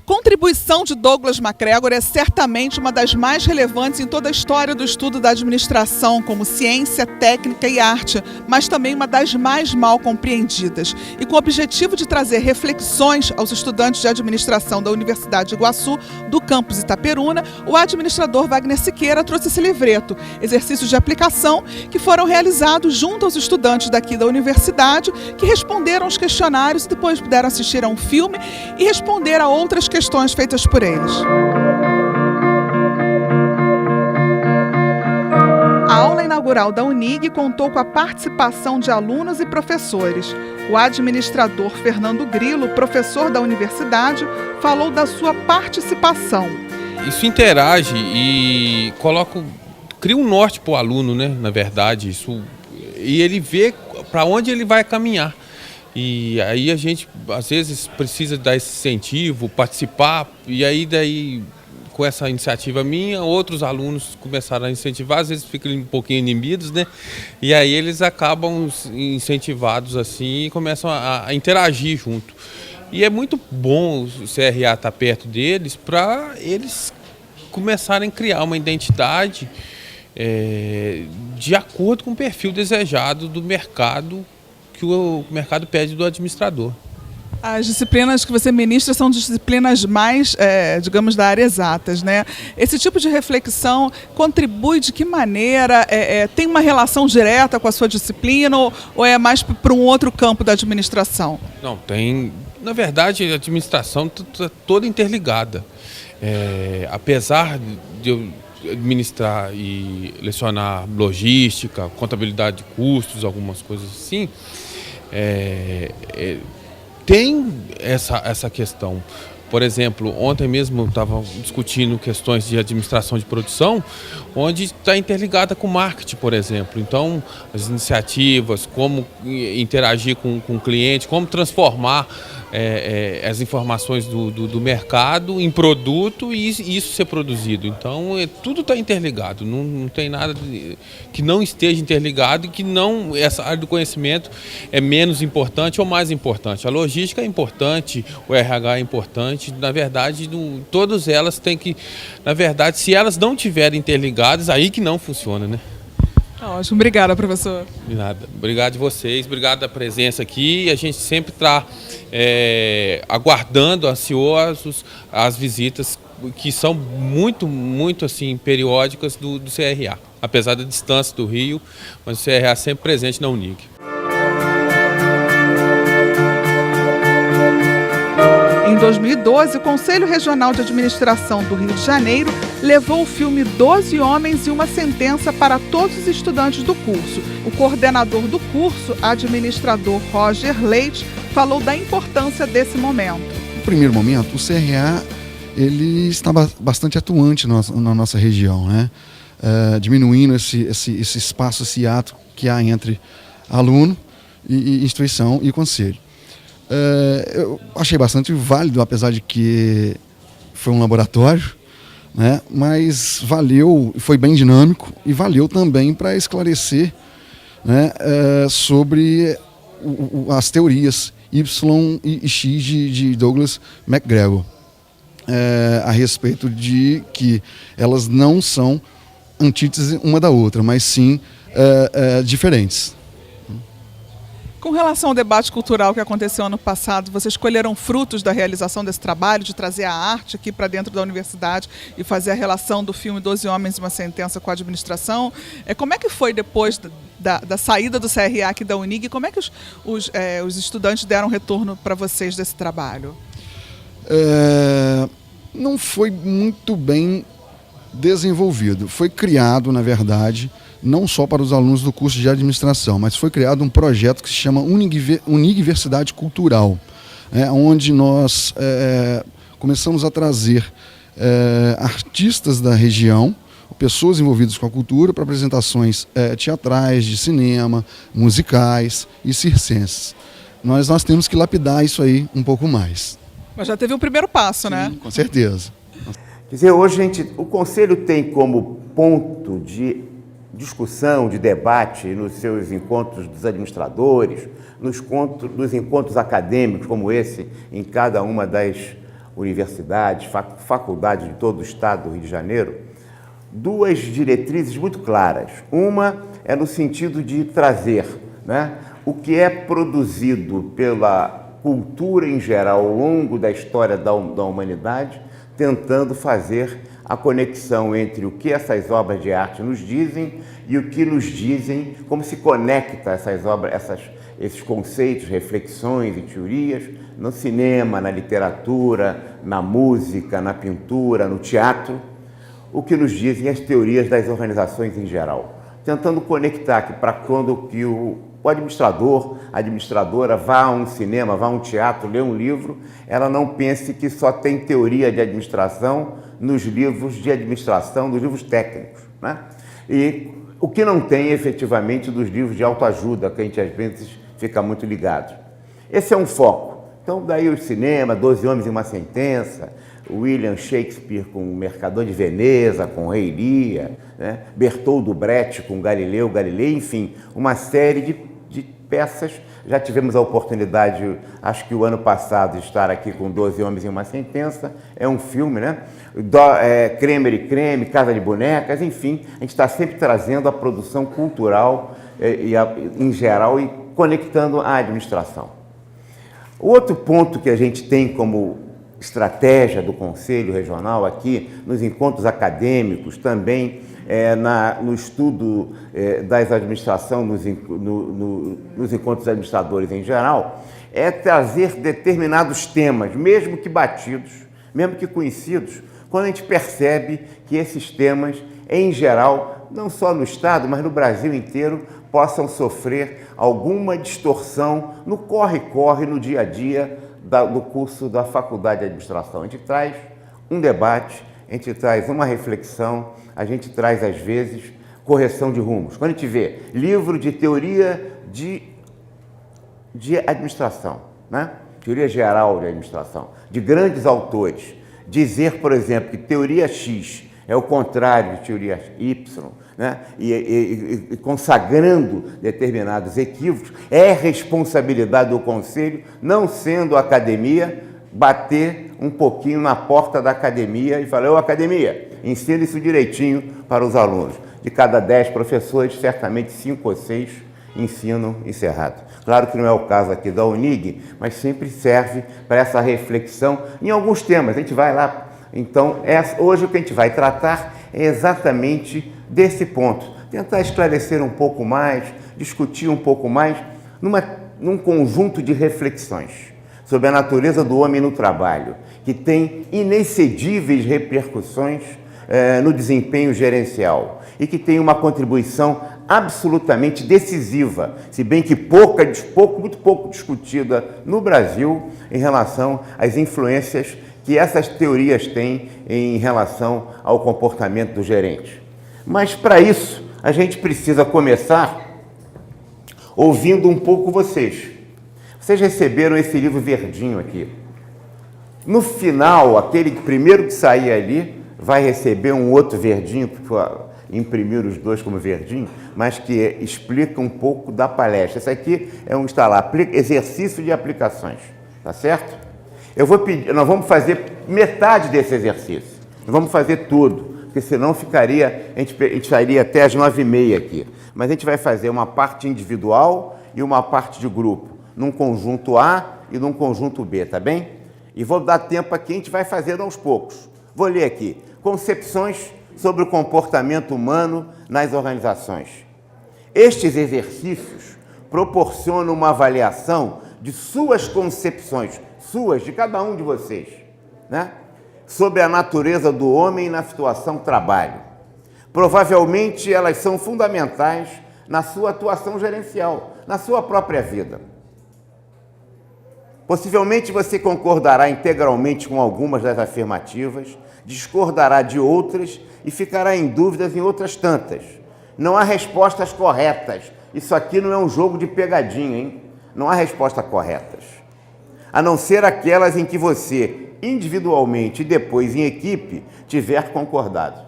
contribuição de Douglas MacGregor é certamente uma das mais relevantes em toda a história do estudo da administração como ciência, técnica e arte, mas também uma das mais mal compreendidas. E com o objetivo de trazer reflexões aos estudantes de administração da Universidade de Iguaçu, do campus Itaperuna, o administrador Wagner Siqueira trouxe esse livreto, exercícios de aplicação que foram realizados junto aos estudantes daqui da universidade, que responderam aos questionários e depois puderam assistir a um filme e responder a outras questões feitas por eles. A aula inaugural da UNIG contou com a participação de alunos e professores. O administrador Fernando Grilo, professor da universidade, falou da sua participação. Isso interage e cria um norte para o aluno, né? Na verdade, e ele vê para onde ele vai caminhar. E aí a gente, às vezes, precisa dar esse incentivo, participar, e aí daí, com essa iniciativa minha, outros alunos começaram a incentivar, às vezes ficam um pouquinho inibidos, né? E aí eles acabam incentivados assim e começam a interagir junto. E é muito bom o CRA estar perto deles para eles começarem a criar uma identidade de acordo com o perfil desejado do mercado, que o mercado pede do administrador. As disciplinas que você ministra são disciplinas mais, digamos, da área exatas, né? Esse tipo de reflexão contribui de que maneira? Tem uma relação direta com a sua disciplina ou é mais para um outro campo da administração? Não, tem. Na verdade, a administração está toda interligada. Apesar de eu administrar e lecionar logística, contabilidade de custos, algumas coisas assim, tem essa questão. Por exemplo, ontem mesmo eu estava discutindo questões de administração de produção, onde está interligada com marketing, por exemplo. Então, as iniciativas, como interagir com o cliente, como transformar as informações do mercado em produto e isso ser produzido. Então, tudo está interligado, não tem nada que não esteja interligado e que essa área do conhecimento é menos importante ou mais importante. A logística é importante, o RH é importante. Na verdade, todas elas têm que... Na verdade, se elas não estiverem interligadas, aí que não funciona, né? Ótimo, obrigada, professor. De nada. Obrigado de vocês, obrigado da presença aqui. A gente sempre está aguardando, ansiosos, as visitas que são muito, muito assim, periódicas do CRA. Apesar da distância do Rio, mas o CRA é sempre presente na UNIG. Em 2012, o Conselho Regional de Administração do Rio de Janeiro levou o filme 12 Homens e uma Sentença para todos os estudantes do curso. O coordenador do curso, administrador Roger Leite, falou da importância desse momento. No primeiro momento, o CRA ele estava bastante atuante na nossa região, né? Diminuindo esse espaço, esse ato que há entre aluno e instituição e conselho. Eu achei bastante válido, apesar de que foi um laboratório, né? Mas valeu, foi bem dinâmico e valeu também para esclarecer, né, sobre as teorias Y e X de Douglas MacGregor, a respeito de que elas não são antítese uma da outra, mas sim diferentes. Com relação ao debate cultural que aconteceu ano passado, vocês colheram frutos da realização desse trabalho, de trazer a arte aqui para dentro da universidade e fazer a relação do filme 12 Homens e uma Sentença com a administração? Como é que foi depois da saída do CRA aqui da UNIG? Como é que os estudantes deram retorno para vocês desse trabalho? Não foi muito bem desenvolvido. Foi criado, na verdade, não só para os alunos do curso de administração, mas foi criado um projeto que se chama Universidade Cultural, onde nós começamos a trazer artistas da região, pessoas envolvidas com a cultura, para apresentações teatrais, de cinema, musicais e circenses. Nós temos que lapidar isso aí um pouco mais. Mas já teve um primeiro passo, né? Sim, com certeza. Quer dizer, hoje, o Conselho tem como ponto de discussão, de debate nos seus encontros dos administradores, nos encontros acadêmicos como esse, em cada uma das universidades, faculdades de todo o estado do Rio de Janeiro, duas diretrizes muito claras. Uma é no sentido de trazer, né, o que é produzido pela cultura em geral ao longo da história da humanidade, tentando fazer a conexão entre o que essas obras de arte nos dizem e o que nos dizem, como se conecta essas obras, esses conceitos, reflexões e teorias no cinema, na literatura, na música, na pintura, no teatro, o que nos dizem as teorias das organizações em geral, tentando conectar que para quando que o administrador, a administradora vá a um cinema, vá a um teatro, lê um livro, ela não pense que só tem teoria de administração nos livros de administração, nos livros técnicos, né? E o que não tem efetivamente dos livros de autoajuda, que a gente às vezes fica muito ligado. Esse é um foco. Então, daí o cinema, 12 Homens e uma Sentença, William Shakespeare com o Mercador de Veneza, com Rei Lear, né? Bertoldo Brecht com Galileu Galilei, enfim, uma série de peças. Já tivemos a oportunidade, acho que o ano passado, de estar aqui com 12 Homens e uma Sentença. É um filme, né? Cremer e Creme, Casa de Bonecas, enfim, a gente está sempre trazendo a produção cultural em geral e conectando a administração. O outro ponto que a gente tem como estratégia do Conselho Regional aqui, nos encontros acadêmicos, também no estudo das administrações, nos encontros de administradores em geral, é trazer determinados temas, mesmo que batidos, mesmo que conhecidos, quando a gente percebe que esses temas, em geral, não só no Estado, mas no Brasil inteiro, possam sofrer alguma distorção no corre-corre, no dia a dia do curso da Faculdade de Administração. A gente traz um debate, a gente traz uma reflexão, a gente traz, às vezes, correção de rumos. Quando a gente vê livro de teoria de administração, né? Teoria geral de administração, de grandes autores, dizer, por exemplo, que teoria X é o contrário de teoria Y, né? E consagrando determinados equívocos, é responsabilidade do Conselho, não sendo a academia, bater um pouquinho na porta da academia e falar: ô academia, ensina isso direitinho para os alunos. De cada 10 professores, certamente 5 ou 6 ensinam isso errado. Claro que não é o caso aqui da UNIG, mas sempre serve para essa reflexão em alguns temas. A gente vai lá. Então, hoje o que a gente vai tratar é exatamente desse ponto. Tentar esclarecer um pouco mais, discutir um pouco mais, num conjunto de reflexões sobre a natureza do homem no trabalho, que tem inexcedíveis repercussões no desempenho gerencial e que tem uma contribuição absolutamente decisiva, se bem que muito pouco discutida no Brasil em relação às influências que essas teorias têm em relação ao comportamento do gerente. Mas, para isso, a gente precisa começar ouvindo um pouco vocês. Vocês receberam esse livro verdinho aqui. No final, aquele primeiro que sair ali vai receber um outro verdinho, porque imprimir os dois como verdinho, mas que explica um pouco da palestra. Esse aqui é exercício de aplicações, tá certo? Eu vou pedir, nós vamos fazer metade desse exercício, não vamos fazer tudo, porque senão a gente sairia até as 9h30 aqui. Mas a gente vai fazer uma parte individual e uma parte de grupo, num conjunto A e num conjunto B, tá bem? E vou dar tempo aqui, a gente vai fazendo aos poucos. Vou ler aqui: concepções sobre o comportamento humano nas organizações. Estes exercícios proporcionam uma avaliação de suas concepções, de cada um de vocês, né? Sobre a natureza do homem na situação trabalho. Provavelmente elas são fundamentais na sua atuação gerencial, na sua própria vida. Possivelmente você concordará integralmente com algumas das afirmativas, discordará de outras e ficará em dúvidas em outras tantas. Não há respostas corretas. Isso aqui não é um jogo de pegadinha, hein? Não há respostas corretas. A não ser aquelas em que você, individualmente e depois em equipe, tiver concordado.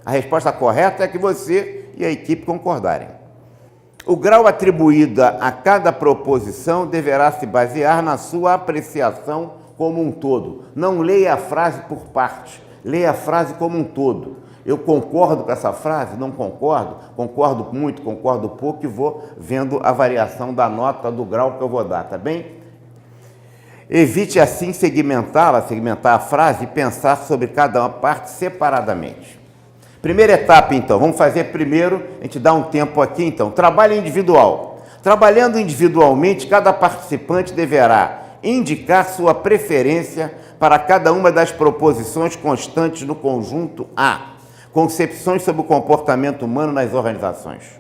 A resposta correta é que você e a equipe concordarem. O grau atribuído a cada proposição deverá se basear na sua apreciação como um todo. Não leia a frase por partes, leia a frase como um todo. Eu concordo com essa frase? Não concordo? Concordo muito, concordo pouco e vou vendo a variação da nota, do grau que eu vou dar, tá bem? Evite assim segmentar a frase e pensar sobre cada uma parte separadamente. Primeira etapa, então, vamos fazer primeiro, a gente dá um tempo aqui, então, trabalho individual. Trabalhando individualmente, cada participante deverá indicar sua preferência para cada uma das proposições constantes do conjunto A. Concepções sobre o comportamento humano nas organizações.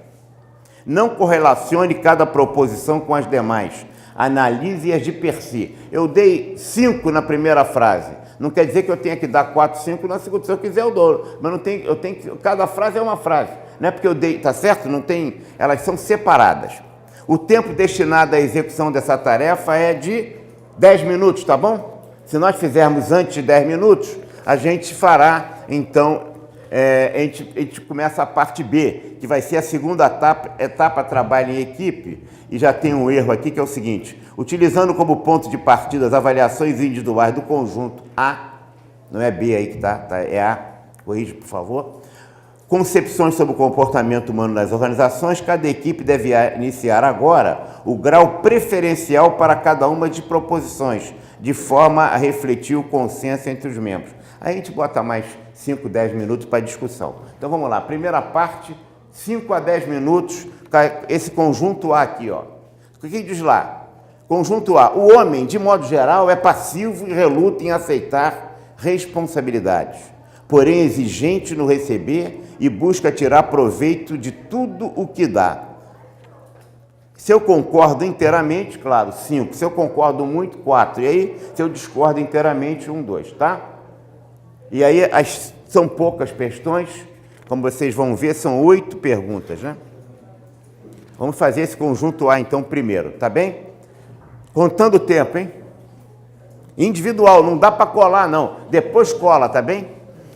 Não correlacione cada proposição com as demais. Analise-as de per si. Eu dei 5 na primeira frase. Não quer dizer que eu tenha que dar 4, 5 na segunda. Se eu quiser, eu dou. Mas não tem, eu tenho que, cada frase é uma frase. Não é porque eu dei, tá certo? Não tem, elas são separadas. O tempo destinado à execução dessa tarefa é de 10 minutos, tá bom? Se nós fizermos antes de 10 minutos, a gente fará, então, a gente começa a parte B, que vai ser a segunda etapa trabalho em equipe, e já tem um erro aqui que é o seguinte: utilizando como ponto de partida as avaliações individuais do conjunto A, não é B aí que tá, é A, corrige por favor, concepções sobre o comportamento humano nas organizações, cada equipe deve iniciar agora o grau preferencial para cada uma de proposições, de forma a refletir o consenso entre os membros. Aí a gente bota mais 5, 10 minutos para discussão. Então vamos lá, primeira parte, 5 a 10 minutos, esse conjunto A aqui, ó. O que diz lá? Conjunto A, o homem, de modo geral, é passivo e reluta em aceitar responsabilidades, porém exigente no receber e busca tirar proveito de tudo o que dá. Se eu concordo inteiramente, claro, 5. Se eu concordo muito, 4. E aí, se eu discordo inteiramente, 1, 2, tá? E aí, são poucas questões, como vocês vão ver, são 8 perguntas, né? Vamos fazer esse conjunto A, então, primeiro, tá bem? Contando o tempo, hein? Individual, não dá para colar, não. Depois cola, tá bem?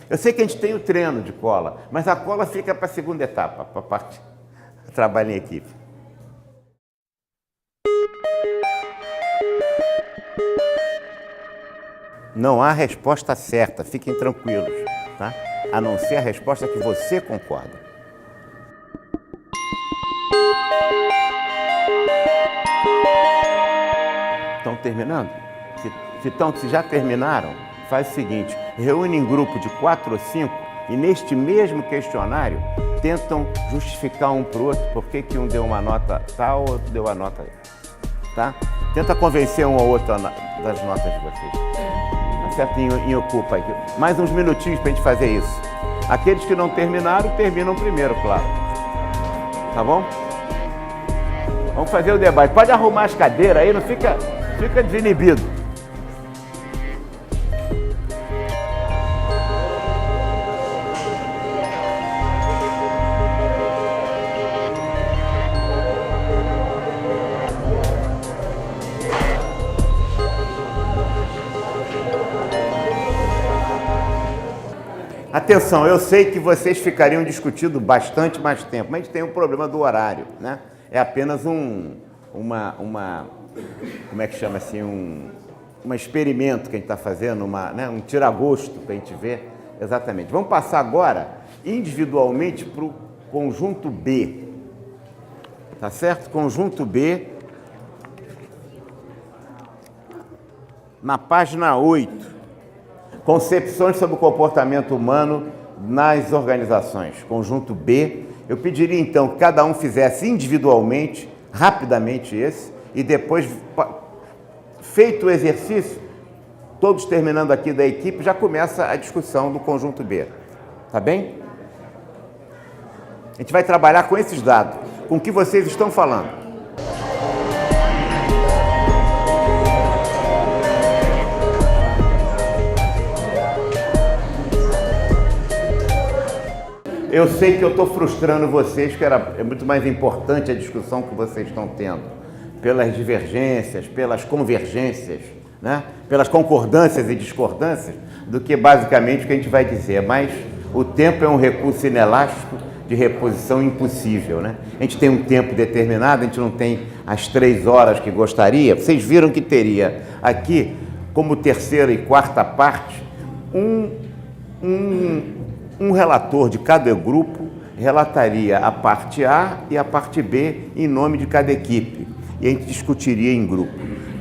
Eu sei que a gente tem o treino de cola, mas a cola fica para a segunda etapa, para a parte do trabalho em equipe. Não há resposta certa, fiquem tranquilos, tá? A não ser a resposta que você concorda. Estão terminando? Se já terminaram, faz o seguinte, reúne em grupo de 4 ou 5 e neste mesmo questionário tentam justificar um para o outro por que um deu uma nota tal, outro deu a nota, tá? Tenta convencer um ou outro das notas de vocês. Tá certo? Em ocupa aqui. Mais uns minutinhos para a gente fazer isso. Aqueles que não terminaram, terminam primeiro, claro. Tá bom? Vamos fazer o debate. Pode arrumar as cadeiras aí, não fica desinibido. Atenção, eu sei que vocês ficariam discutindo bastante mais tempo, mas a gente tem um problema do horário, né? É apenas como é que chama assim, um experimento que a gente está fazendo, um tira-gosto para a gente ver exatamente. Vamos passar agora individualmente para o conjunto B, tá certo? Conjunto B, na página 8. Concepções sobre o comportamento humano nas organizações. Conjunto B. Eu pediria, então, que cada um fizesse individualmente, rapidamente esse, e depois, feito o exercício, todos terminando aqui da equipe, já começa a discussão do conjunto B. Tá bem? A gente vai trabalhar com esses dados, com o que vocês estão falando. Eu sei que eu estou frustrando vocês, que é muito mais importante a discussão que vocês estão tendo, pelas divergências, pelas convergências, né? Pelas concordâncias e discordâncias, do que basicamente o que a gente vai dizer. Mas o tempo é um recurso inelástico de reposição impossível, né? A gente tem um tempo determinado, a gente não tem as 3 horas que gostaria. Vocês viram que teria aqui como terceira e quarta parte, um relator de cada grupo relataria a parte A e a parte B em nome de cada equipe. E a gente discutiria em grupo.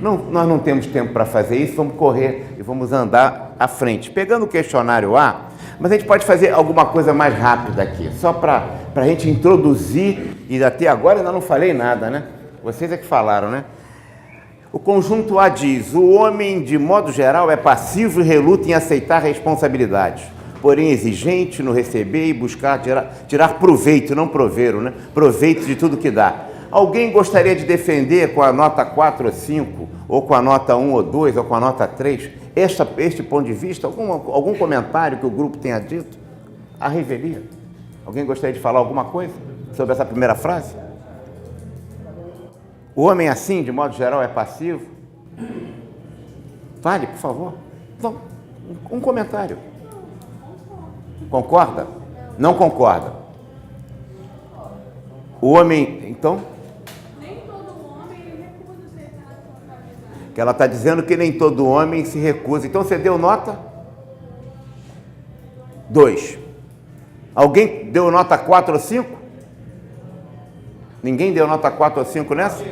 Nós não temos tempo para fazer isso, vamos correr e vamos andar à frente. Pegando o questionário A, mas a gente pode fazer alguma coisa mais rápida aqui, só para a gente introduzir, e até agora ainda não falei nada, né? Vocês é que falaram, né? O conjunto A diz: o homem, de modo geral, é passivo e reluta em aceitar responsabilidades, porém exigente no receber e buscar tirar proveito, não proveiro, né? Proveito de tudo que dá. Alguém gostaria de defender com a nota 4 ou 5, ou com a nota 1 ou 2, ou com a nota 3, este ponto de vista? Algum comentário que o grupo tenha dito? A revelia. Alguém gostaria de falar alguma coisa sobre essa primeira frase? O homem, assim, de modo geral, é passivo? Fale, por favor. Então, um comentário. Concorda? Não concorda? O homem, então? Nem todo homem recusa ser responsabilidade. Que ela está dizendo que nem todo homem se recusa. Então você deu nota? 2. Alguém deu nota 4 ou 5? Ninguém deu nota 4 ou 5 nessa?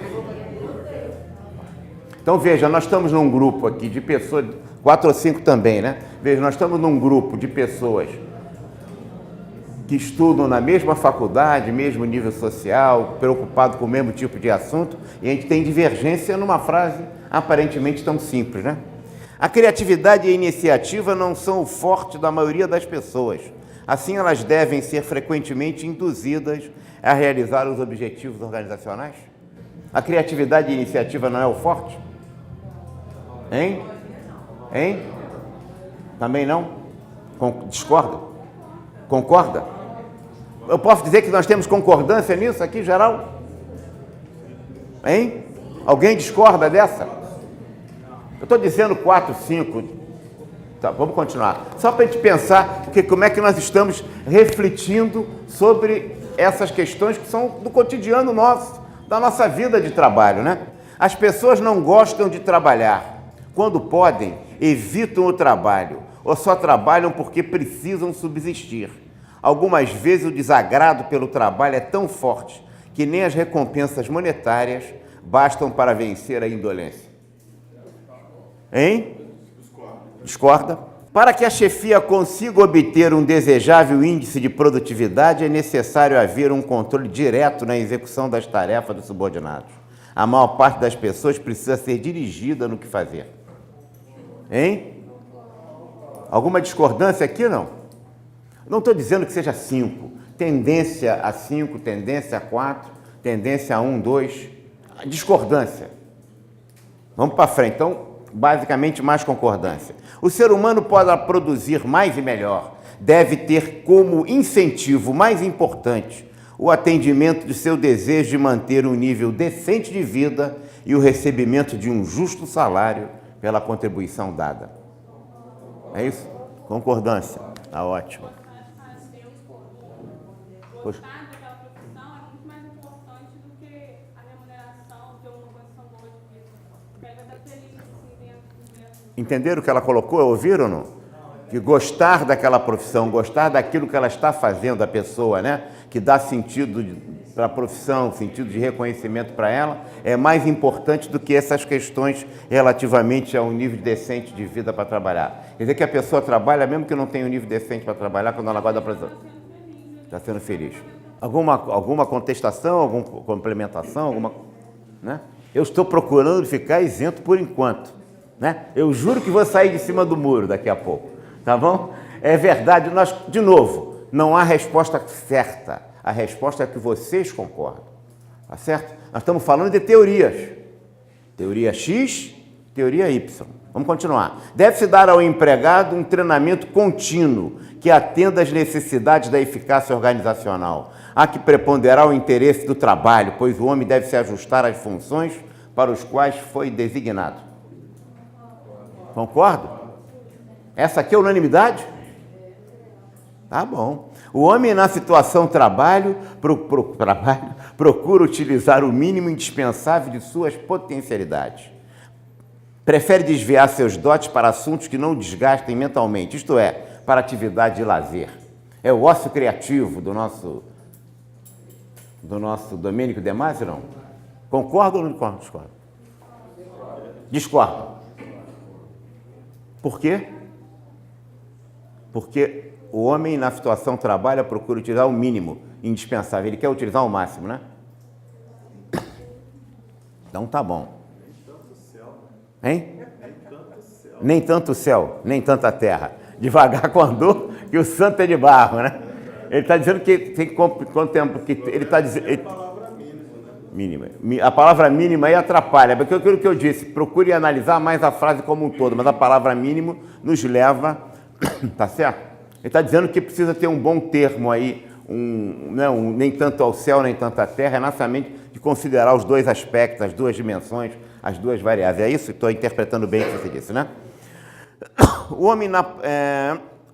Então veja, nós estamos num grupo aqui de pessoas, 4 ou 5 também, né? Veja, nós estamos num grupo de pessoas que estudam na mesma faculdade, mesmo nível social, preocupado com o mesmo tipo de assunto, e a gente tem divergência numa frase aparentemente tão simples, né? A criatividade e a iniciativa não são o forte da maioria das pessoas. Assim, elas devem ser frequentemente induzidas a realizar os objetivos organizacionais? A criatividade e a iniciativa não é o forte? Hein? Hein? Também não? Discorda? Concorda? Eu posso dizer que nós temos concordância nisso aqui, geral? Hein? Alguém discorda dessa? Eu estou dizendo 4, 5. Tá, vamos continuar. Só para a gente pensar como é que nós estamos refletindo sobre essas questões que são do cotidiano nosso, da nossa vida de trabalho, né? As pessoas não gostam de trabalhar. Quando podem, evitam o trabalho, ou só trabalham porque precisam subsistir. Algumas vezes o desagrado pelo trabalho é tão forte que nem as recompensas monetárias bastam para vencer a indolência. Hein? Discorda? Para que a chefia consiga obter um desejável índice de produtividade, é necessário haver um controle direto na execução das tarefas dos subordinados. A maior parte das pessoas precisa ser dirigida no que fazer. Hein? Alguma discordância aqui, não? Não estou dizendo que seja 5. Tendência a 5, tendência a 4, tendência a 1, 2. Discordância. Vamos para frente. Então, basicamente, mais concordância. O ser humano pode produzir mais e melhor. Deve ter como incentivo mais importante o atendimento de seu desejo de manter um nível decente de vida e o recebimento de um justo salário pela contribuição dada. É isso? Concordância. Tá ótimo. Poxa. Entenderam o que ela colocou? Ouviram ou não? Que gostar daquela profissão, gostar daquilo que ela está fazendo, a pessoa, né? Que dá sentido para a profissão, sentido de reconhecimento para ela, é mais importante do que essas questões relativamente a um nível decente de vida para trabalhar. Quer dizer que a pessoa trabalha, mesmo que não tenha um nível decente para trabalhar, quando ela gosta da profissão. Está sendo feliz. Alguma contestação, alguma complementação, né? Eu estou procurando ficar isento por enquanto. Né? Eu juro que vou sair de cima do muro daqui a pouco, tá bom? É verdade, de novo, não há resposta certa, a resposta é que vocês concordam, tá certo? Nós estamos falando de teorias, teoria X, teoria Y. Vamos continuar. Deve-se dar ao empregado um treinamento contínuo que atenda às necessidades da eficácia organizacional. Há que preponderar o interesse do trabalho, pois o homem deve se ajustar às funções para os quais foi designado. Concordo? Essa aqui é unanimidade? Tá bom. O homem, na situação trabalho, procura utilizar o mínimo indispensável de suas potencialidades. Prefere desviar seus dotes para assuntos que não o desgastem mentalmente, isto é, para atividade de lazer. É o ócio criativo do nosso Domênico De Masi, não? Concorda ou não discorda? Discorda. Por quê? Porque o homem, na situação trabalha, procura utilizar o mínimo indispensável. Ele quer utilizar o máximo, né? Então tá bom. Hein? Nem tanto o céu, nem tanta terra. Devagar com a dor, que o santo é de barro, né? Ele está dizendo que tem quanto tempo que ele está dizendo. Mínima. A palavra mínima aí atrapalha, porque aquilo que eu disse, procure analisar mais a frase como um todo, mas a palavra mínimo nos leva, tá certo? Ele está dizendo que precisa ter um bom termo aí, nem tanto ao céu, nem tanto à terra, é nessamente de considerar os dois aspectos, as duas dimensões, as duas variáveis. É isso? Estou interpretando bem o que você disse, né? O homem,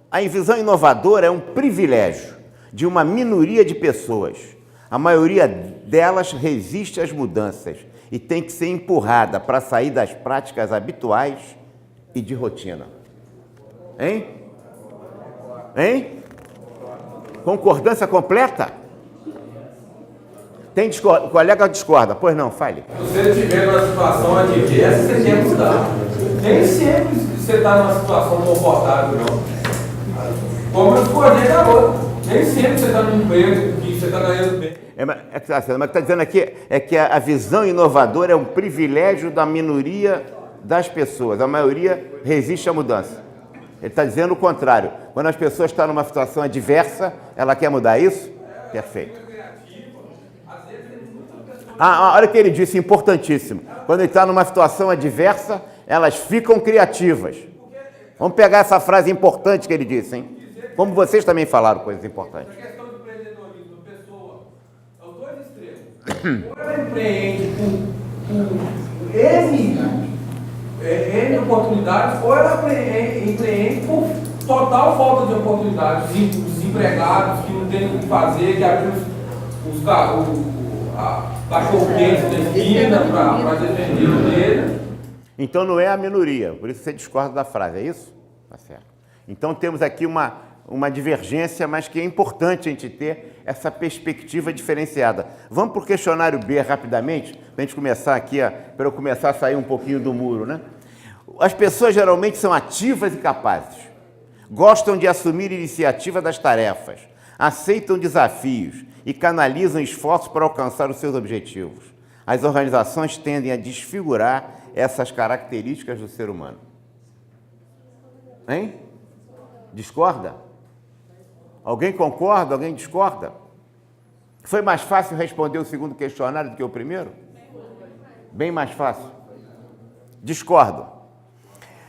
a visão inovadora é um privilégio de uma minoria de pessoas. A maioria delas resiste às mudanças e tem que ser empurrada para sair das práticas habituais e de rotina. Hein? Hein? Concordância completa? Tem discorda? O colega discorda. Pois não, fale. Se você estiver numa situação adversa, você quer mudar. Nem sempre você está numa situação confortável, não. Como eu escolhi agora. Nem sempre você está num emprego que você está ganhando bem. Mas o que está dizendo aqui é que a visão inovadora é um privilégio da minoria das pessoas. A maioria resiste à mudança. Ele está dizendo o contrário. Quando as pessoas estão numa situação adversa, ela quer mudar isso? Perfeito. Olha o que ele disse, importantíssimo. Quando ele está numa situação adversa, elas ficam criativas. Vamos pegar essa frase importante que ele disse, hein? Como vocês também falaram coisas importantes. A questão do empreendedorismo, pessoa, é os dois extremos. Ou ela empreende com N oportunidades, ou ela empreende por total falta de oportunidades. Desempregados, que não tem o que fazer, que abriu os cachorro-quente da esquina para defender o dele. Então não é a minoria, por isso você discorda da frase, é isso? Tá certo. Então temos aqui uma divergência, mas que é importante a gente ter essa perspectiva diferenciada. Vamos para o questionário B rapidamente, para a gente começar aqui, para eu começar a sair um pouquinho do muro, né? As pessoas geralmente são ativas e capazes, gostam de assumir iniciativa das tarefas, aceitam desafios e canalizam esforços para alcançar os seus objetivos. As organizações tendem a desfigurar essas características do ser humano. Hein? Discorda? Alguém concorda? Alguém discorda? Foi mais fácil responder o segundo questionário do que o primeiro? Bem mais fácil. Discordo.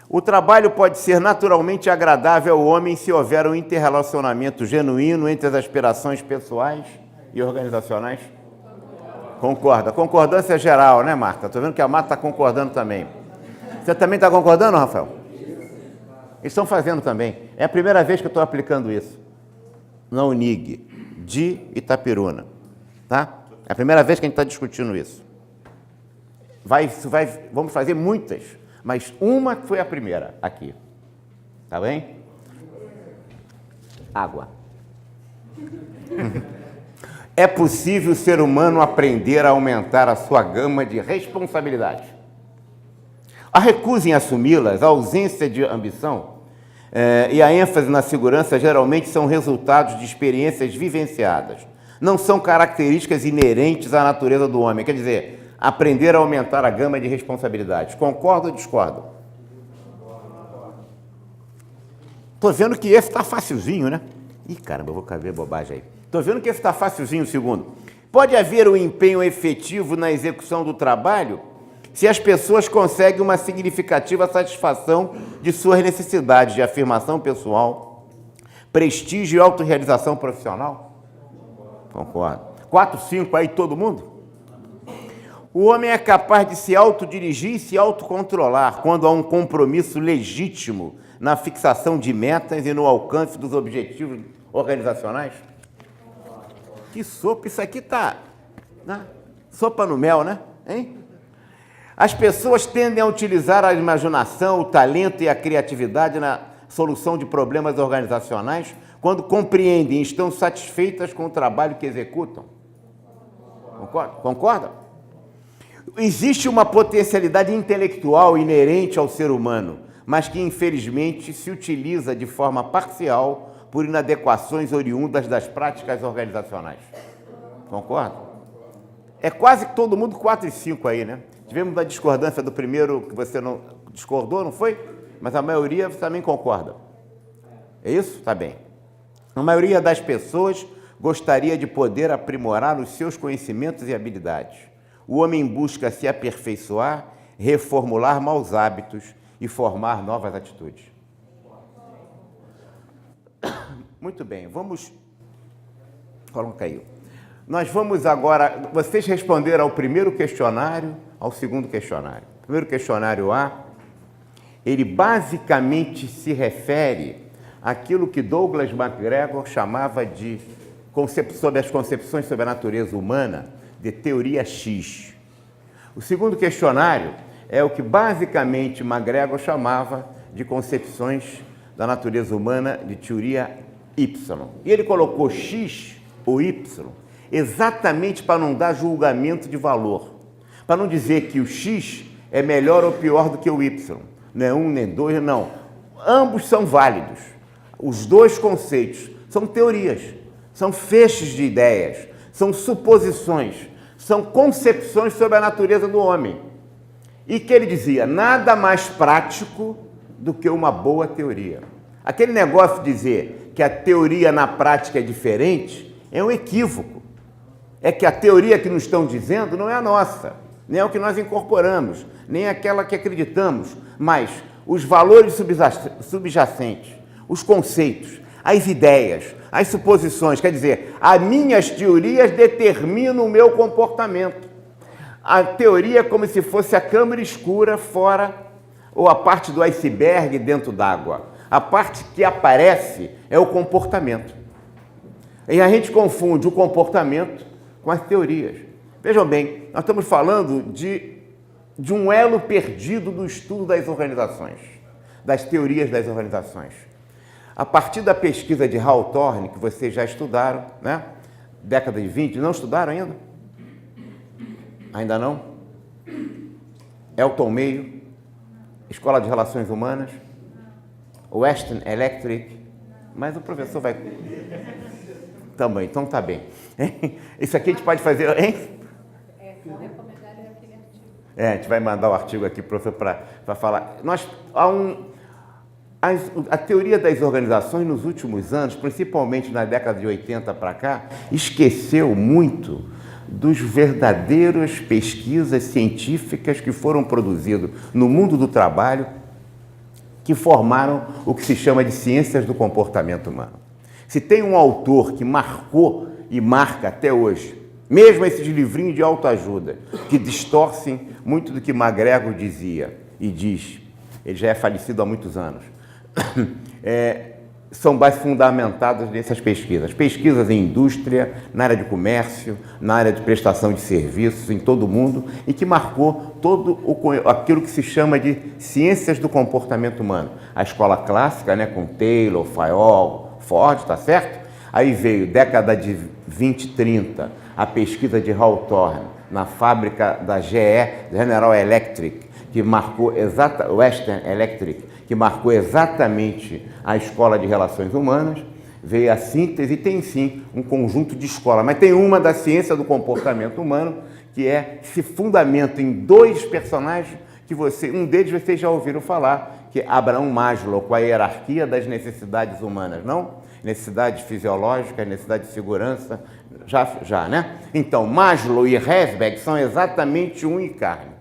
O trabalho pode ser naturalmente agradável ao homem se houver um interrelacionamento genuíno entre as aspirações pessoais e organizacionais? Concorda. Concordância geral, né, Marta? Estou vendo que a Marta está concordando também. Você também está concordando, Rafael? Eles estão fazendo também. É a primeira vez que eu estou aplicando isso. Na Unig, de Itapiruna. Tá? É a primeira vez que a gente está discutindo isso. Vamos fazer muitas, mas uma foi a primeira aqui. Tá bem? Água. É possível o ser humano aprender a aumentar a sua gama de responsabilidades. A recusa em assumi-las, a ausência de ambição e a ênfase na segurança geralmente são resultados de experiências vivenciadas. Não são características inerentes à natureza do homem. Quer dizer, aprender a aumentar a gama de responsabilidades. Concorda ou discorda? Estou vendo que esse está facilzinho, né? Ih, caramba, eu vou caber bobagem aí. Estou vendo que esse está facilzinho o segundo. Pode haver um empenho efetivo na execução do trabalho se as pessoas conseguem uma significativa satisfação de suas necessidades de afirmação pessoal, prestígio e autorrealização profissional? Concordo. 4, 5 aí todo mundo? O homem é capaz de se autodirigir e se autocontrolar quando há um compromisso legítimo na fixação de metas e no alcance dos objetivos organizacionais? Que sopa, isso aqui tá, né? Sopa no mel, né? Hein? As pessoas tendem a utilizar a imaginação, o talento e a criatividade na solução de problemas organizacionais quando compreendem e estão satisfeitas com o trabalho que executam. Concorda? Existe uma potencialidade intelectual inerente ao ser humano, mas que infelizmente se utiliza de forma parcial por inadequações oriundas das práticas organizacionais. Concorda? É quase que todo mundo 4 e 5 aí, né? Tivemos a discordância do primeiro, que você não discordou, não foi? Mas a maioria também concorda. É isso? Tá bem. A maioria das pessoas gostaria de poder aprimorar os seus conhecimentos e habilidades. O homem busca se aperfeiçoar, reformular maus hábitos e formar novas atitudes. Muito bem, vamos... Coloca aí. Nós vamos agora... Vocês responderam ao primeiro questionário, ao segundo questionário. O primeiro questionário A, ele basicamente se refere àquilo que Douglas MacGregor chamava de, sobre as concepções sobre a natureza humana, de teoria X. O segundo questionário é o que basicamente MacGregor chamava de concepções da natureza humana de teoria Y. E ele colocou X ou Y exatamente para não dar julgamento de valor, para não dizer que o X é melhor ou pior do que o Y. Não é um nem dois, não. Ambos são válidos. Os dois conceitos são teorias, são feixes de ideias, são suposições, são concepções sobre a natureza do homem. E que ele dizia, nada mais prático do que uma boa teoria. Aquele negócio de dizer que a teoria na prática é diferente é um equívoco. É que a teoria que nos estão dizendo não é a nossa, nem é o que nós incorporamos, nem é aquela que acreditamos, mas os valores subjacentes, os conceitos, as ideias, as suposições, quer dizer, as minhas teorias determinam o meu comportamento. A teoria é como se fosse a câmara escura fora, ou a parte do iceberg dentro d'água. A parte que aparece é o comportamento. E a gente confunde o comportamento com as teorias. Vejam bem, nós estamos falando de um elo perdido do estudo das organizações, das teorias das organizações. A partir da pesquisa de Hawthorne, que vocês já estudaram, né? Década de 20, não estudaram ainda? Ainda não? Elton Meio, Escola de Relações Humanas, Western Electric, mas o professor vai... Também, então tá bem. Isso aqui a gente pode fazer, hein? Vou recomendar aquele artigo. A gente vai mandar o artigo aqui, professor, para falar. A teoria das organizações nos últimos anos, principalmente na década de 80 para cá, esqueceu muito dos verdadeiras pesquisas científicas que foram produzidas no mundo do trabalho, que formaram o que se chama de ciências do comportamento humano. Se tem um autor que marcou e marca até hoje, mesmo esses livrinhos de autoajuda, que distorcem muito do que MacGregor dizia e diz, ele já é falecido há muitos anos, são mais fundamentadas nessas pesquisas. Pesquisas em indústria, na área de comércio, na área de prestação de serviços, em todo o mundo, e que marcou todo aquilo que se chama de ciências do comportamento humano. A escola clássica, né, com Taylor, Fayol, Ford, tá certo? Aí veio, década de 20, 30, a pesquisa de Hawthorne, na fábrica da GE, General Electric, que marcou Western Electric, que marcou exatamente a escola de relações humanas, veio a síntese e tem sim um conjunto de escolas, mas tem uma da ciência do comportamento humano que se fundamenta em dois personagens que um deles vocês já ouviram falar, que é Abraham Maslow, com a hierarquia das necessidades humanas, não? Necessidade fisiológica, necessidade de segurança, já, né? Então, Maslow e Herzberg são exatamente um e carne.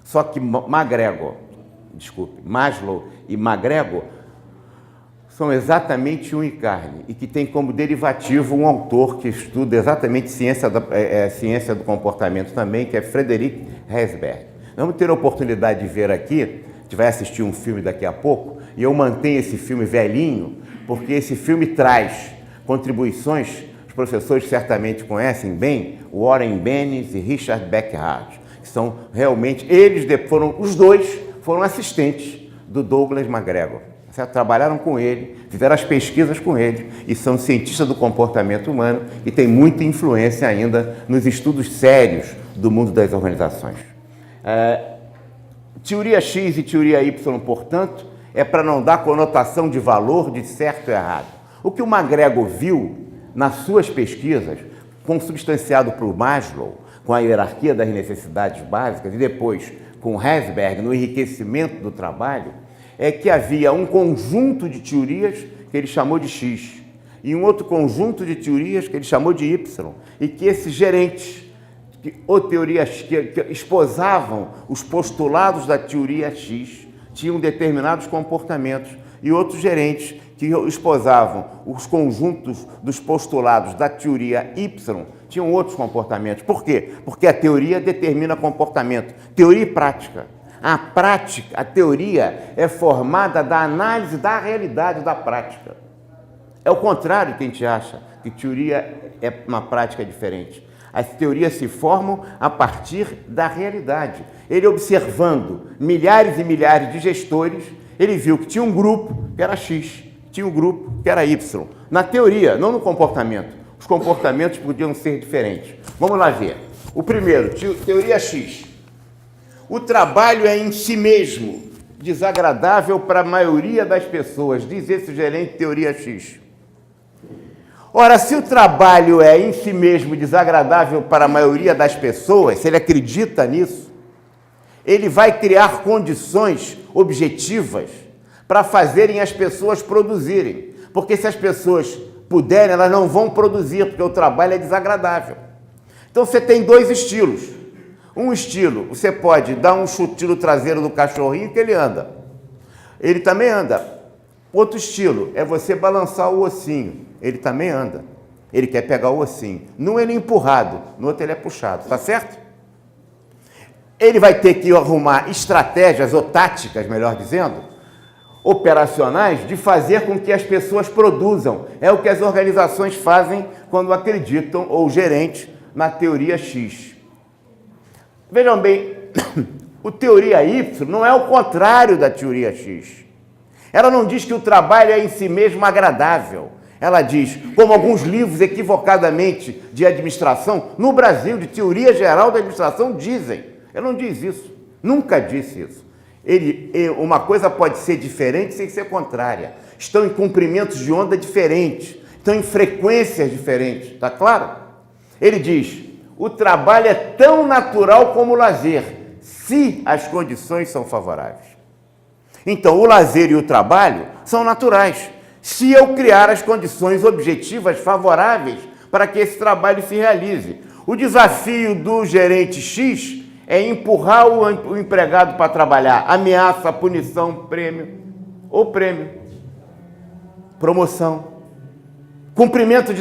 Só que Maslow e MacGregor são exatamente um e carne, e que tem como derivativo um autor que estuda exatamente ciência do comportamento também, que é Frederick Herzberg. Vamos ter a oportunidade de ver aqui, a gente vai assistir um filme daqui a pouco, e eu mantenho esse filme velhinho, porque esse filme traz contribuições, os professores certamente conhecem bem, Warren Bennis e Richard Beckhard, que são realmente, os dois foram assistentes do Douglas MacGregor. Certo? Trabalharam com ele, fizeram as pesquisas com ele e são cientistas do comportamento humano e têm muita influência ainda nos estudos sérios do mundo das organizações. Teoria X e teoria Y, portanto, é para não dar conotação de valor de certo e errado. O que o MacGregor viu nas suas pesquisas, consubstanciado por Maslow, com a hierarquia das necessidades básicas e depois com Herzberg no enriquecimento do trabalho, é que havia um conjunto de teorias que ele chamou de X e um outro conjunto de teorias que ele chamou de Y, e que esses gerentes, que esposavam os postulados da teoria X, tinham determinados comportamentos, e outros gerentes que esposavam os conjuntos dos postulados da teoria Y tinham outros comportamentos. Por quê? Porque a teoria determina comportamento. Teoria e prática. A teoria é formada da análise da realidade da prática. É o contrário que a gente acha, que teoria é uma prática diferente. As teorias se formam a partir da realidade. Ele, observando milhares e milhares de gestores, ele viu que tinha um grupo que era X, tinha um grupo que era Y. Na teoria, não no comportamento. Os comportamentos podiam ser diferentes. Vamos lá ver. O primeiro, teoria X. O trabalho é em si mesmo desagradável para a maioria das pessoas, diz esse gerente teoria X. Ora, se o trabalho é em si mesmo desagradável para a maioria das pessoas, se ele acredita nisso, ele vai criar condições objetivas para fazerem as pessoas produzirem. Porque se as pessoas puderem, elas não vão produzir, porque o trabalho é desagradável. Então você tem dois estilos. Um estilo, você pode dar um chute no traseiro do cachorrinho que ele anda. Ele também anda. Outro estilo é você balançar o ossinho. Ele também anda. Ele quer pegar o ossinho. Num ele é empurrado, no outro ele é puxado. Tá certo? Ele vai ter que arrumar estratégias ou táticas, melhor dizendo, operacionais, de fazer com que as pessoas produzam. É o que as organizações fazem quando acreditam, ou gerentes, na teoria X. Vejam bem, a teoria Y não é o contrário da teoria X. Ela não diz que o trabalho é em si mesmo agradável. Ela diz, como alguns livros equivocadamente de administração, no Brasil, de teoria geral da administração, dizem. Ela não diz isso, nunca disse isso. Uma coisa pode ser diferente sem ser contrária. Estão em comprimentos de onda diferentes, estão em frequências diferentes, está claro? Ele diz, o trabalho é tão natural como o lazer, se as condições são favoráveis. Então, o lazer e o trabalho são naturais, se eu criar as condições objetivas favoráveis para que esse trabalho se realize. O desafio do gerente X é empurrar o empregado para trabalhar. Ameaça, punição, prêmio. Ou prêmio. Promoção. Cumprimento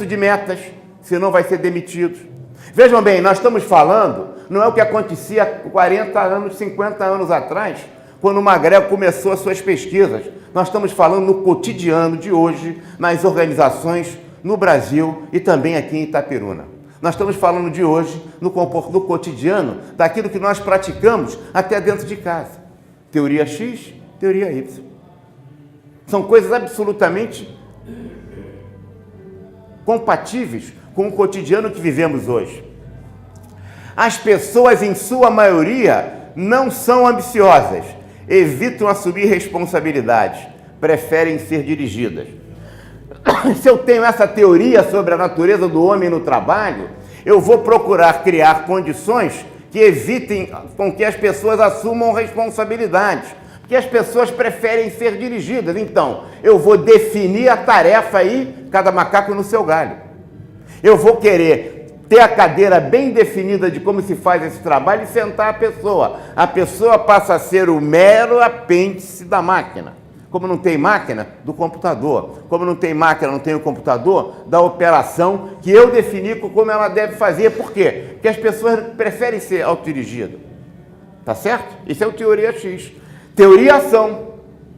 de metas, senão vai ser demitido. Vejam bem, nós estamos falando, não é o que acontecia 40 anos, 50 anos atrás, quando o MacGregor começou as suas pesquisas. Nós estamos falando no cotidiano de hoje, nas organizações, no Brasil e também aqui em Itaperuna. Nós estamos falando de hoje, no cotidiano, daquilo que nós praticamos até dentro de casa. Teoria X, teoria Y. São coisas absolutamente compatíveis com o cotidiano que vivemos hoje. As pessoas, em sua maioria, não são ambiciosas, evitam assumir responsabilidades, preferem ser dirigidas. Se eu tenho essa teoria sobre a natureza do homem no trabalho, eu vou procurar criar condições que evitem com que as pessoas assumam responsabilidades, porque as pessoas preferem ser dirigidas. Então, eu vou definir a tarefa aí, cada macaco no seu galho. Eu vou querer ter a cadeira bem definida de como se faz esse trabalho e sentar a pessoa. A pessoa passa a ser o mero apêndice da máquina. Como não tem máquina, do computador. Como não tem máquina, não tem o computador, da operação que eu defini como ela deve fazer. Por quê? Porque as pessoas preferem ser autodirigidas. Tá certo? Isso é o teoria X. Teoria ação,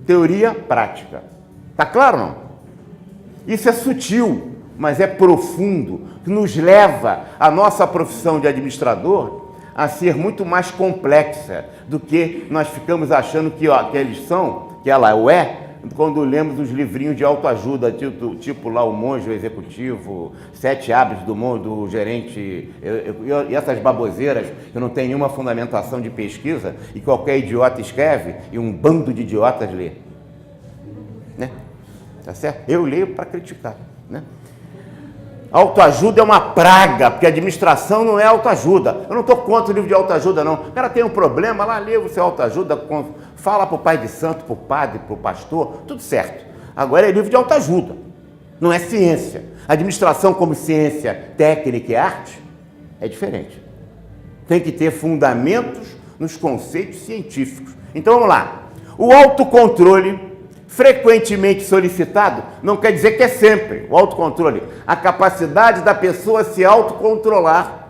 teoria prática. Tá claro, não? Isso é sutil, mas é profundo, que nos leva, a nossa profissão de administrador, a ser muito mais complexa do que nós ficamos achando que eles são, que ela é, quando lemos os livrinhos de autoajuda, tipo lá o monge, o executivo, 7 hábitos do gerente, e essas baboseiras que não tem nenhuma fundamentação de pesquisa e qualquer idiota escreve e um bando de idiotas lê. Né? Tá certo? Eu leio para criticar. Né? Autoajuda é uma praga, porque administração não é autoajuda. Eu não estou contra o livro de autoajuda, não. O cara tem um problema, lá lê o seu autoajuda, fala para o pai de santo, para o padre, para o pastor, tudo certo. Agora é livro de autoajuda, não é ciência. Administração como ciência, técnica e arte é diferente. Tem que ter fundamentos nos conceitos científicos. Então vamos lá. O autocontrole, frequentemente solicitado, não quer dizer que é sempre. O autocontrole, a capacidade da pessoa se autocontrolar,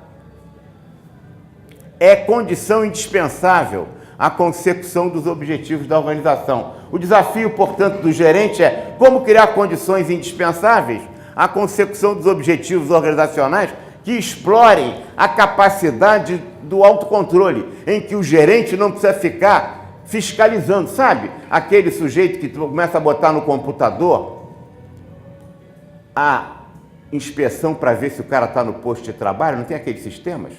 é condição indispensável à consecução dos objetivos da organização. O desafio, portanto, do gerente é como criar condições indispensáveis à consecução dos objetivos organizacionais que explorem a capacidade do autocontrole, em que o gerente não precisa ficar fiscalizando, sabe? Aquele sujeito que começa a botar no computador a inspeção para ver se o cara está no posto de trabalho, não tem aqueles sistemas?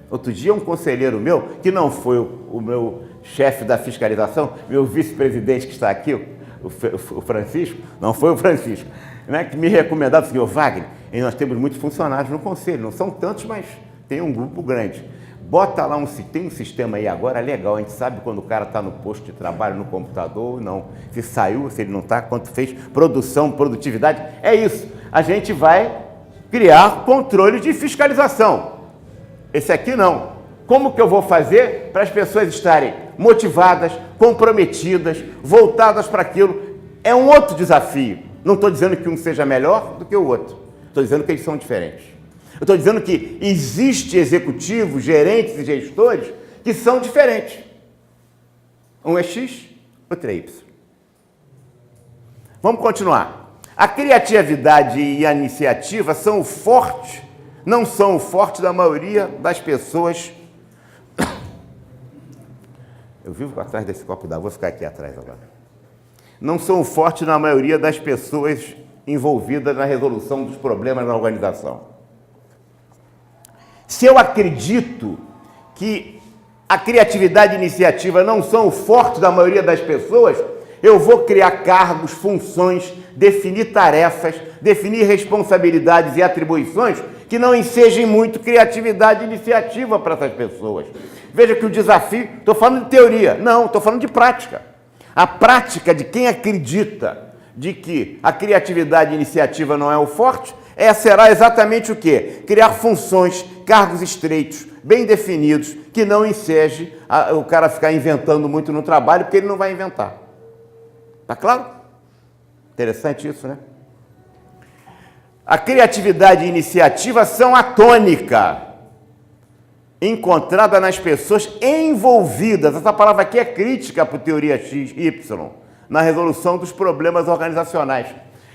Outro dia um conselheiro meu, que não foi o meu chefe da fiscalização, meu vice-presidente que está aqui, o Francisco, não foi o Francisco, né, que me recomendava o senhor Wagner, e nós temos muitos funcionários no conselho, não são tantos, mas tem um grupo grande. Bota lá tem um sistema aí agora legal, a gente sabe quando o cara está no posto de trabalho, no computador ou não, se saiu, se ele não está, quanto fez, produção, produtividade, é isso. A gente vai criar controle de fiscalização. Esse aqui não. Como que eu vou fazer para as pessoas estarem motivadas, comprometidas, voltadas para aquilo? É um outro desafio. Não estou dizendo que um seja melhor do que o outro. Estou dizendo que eles são diferentes. Eu estou dizendo que existem executivos, gerentes e gestores que são diferentes. Um é X, outro é Y. Vamos continuar. A criatividade e a iniciativa são o forte, não são o forte da maioria das pessoas. Eu vivo atrás desse copo d'água, vou ficar aqui atrás agora. Não são o forte da maioria das pessoas envolvidas na resolução dos problemas na organização. Se eu acredito que a criatividade e a iniciativa não são o forte da maioria das pessoas, eu vou criar cargos, funções, definir tarefas, definir responsabilidades e atribuições que não ensejem muito criatividade e iniciativa para essas pessoas. Veja que o desafio, estou falando de teoria, não, estou falando de prática. A prática de quem acredita de que a criatividade e a iniciativa não é o forte, será exatamente o quê? Criar funções, cargos estreitos, bem definidos, que não enseje o cara ficar inventando muito no trabalho, porque ele não vai inventar. Tá claro? Interessante isso, né? A criatividade e a iniciativa são a tônica encontrada nas pessoas envolvidas. Essa palavra aqui é crítica para a teoria X, Y, na resolução dos problemas organizacionais.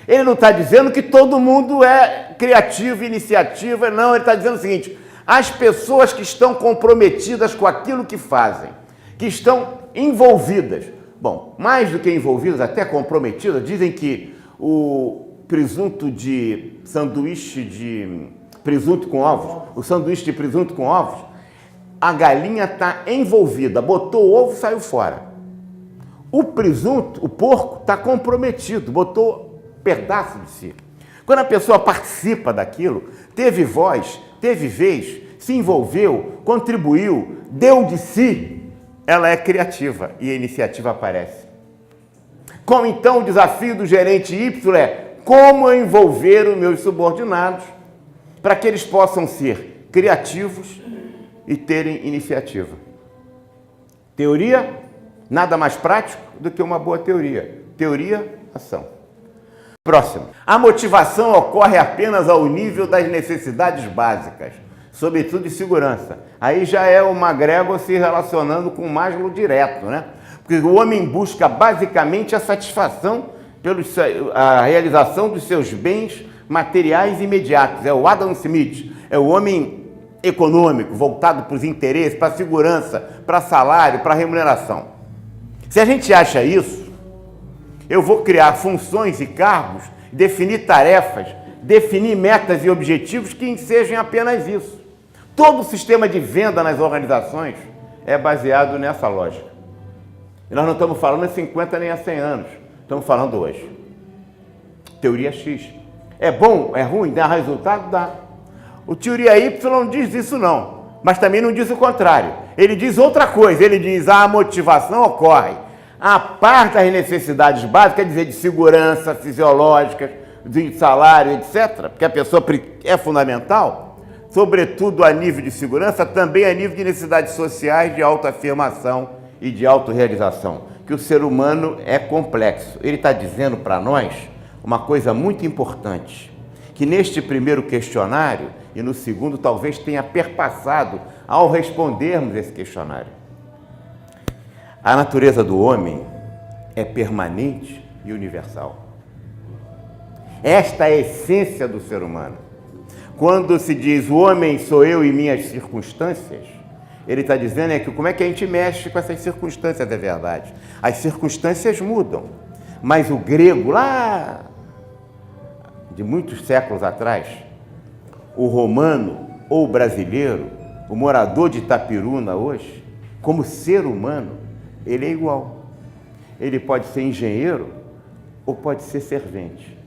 Ele não está dizendo que todo mundo é criativo e iniciativa, não. Ele está dizendo o seguinte: as pessoas que estão comprometidas com aquilo que fazem, que estão envolvidas, bom, mais do que envolvidas, até comprometidas, dizem que o presunto de sanduíche de presunto com ovos, o sanduíche de presunto com ovos, a galinha está envolvida, botou o ovo e saiu fora. O presunto, o porco, está comprometido, botou pedaço de si. Quando a pessoa participa daquilo, teve voz, teve vez, se envolveu, contribuiu, deu de si, ela é criativa e a iniciativa aparece. Como então o desafio do gerente Y é como eu envolver os meus subordinados para que eles possam ser criativos e terem iniciativa. Teoria, nada mais prático do que uma boa teoria. Teoria, ação. Próximo. A motivação ocorre apenas ao nível das necessidades básicas, sobretudo de segurança. Aí já é o McGregor se relacionando com o Maslow direto, né? Porque o homem busca basicamente a satisfação a realização dos seus bens materiais imediatos. É o Adam Smith, é o homem econômico, voltado para os interesses, para a segurança, para salário, para remuneração. Se a gente acha isso, eu vou criar funções e cargos, definir tarefas, definir metas e objetivos que sejam apenas isso. Todo o sistema de venda nas organizações é baseado nessa lógica. E nós não estamos falando há 50 nem há 100 anos, estamos falando hoje. Teoria X. É bom, é ruim, dá resultado? Dá. O teoria Y não diz isso não, mas também não diz o contrário. Ele diz outra coisa, ele diz a motivação ocorre a par das necessidades básicas, quer dizer, de segurança fisiológica, de salário, etc., porque a pessoa é fundamental, sobretudo a nível de segurança, também a nível de necessidades sociais, de autoafirmação e de autorrealização, que o ser humano é complexo. Ele está dizendo para nós uma coisa muito importante, que neste primeiro questionário e no segundo talvez tenha perpassado ao respondermos esse questionário. A natureza do homem é permanente e universal. Esta é a essência do ser humano. Quando se diz o homem sou eu e minhas circunstâncias, ele está dizendo que como é que a gente mexe com essas circunstâncias, é verdade. As circunstâncias mudam, mas o grego lá de muitos séculos atrás, o romano ou o brasileiro, o morador de Itapiruna hoje, como ser humano, ele é igual. Ele pode ser engenheiro ou pode ser servente.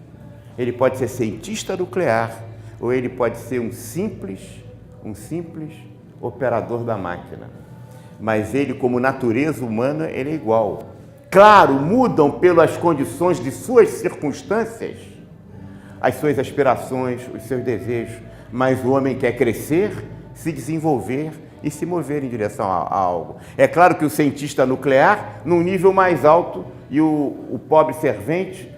Ele pode ser cientista nuclear ou ele pode ser um simples operador da máquina. Mas ele, como natureza humana, ele é igual. Claro, mudam pelas condições de suas circunstâncias, as suas aspirações, os seus desejos, mas o homem quer crescer, se desenvolver e se mover em direção a algo. É claro que o cientista nuclear, num nível mais alto, e o pobre servente,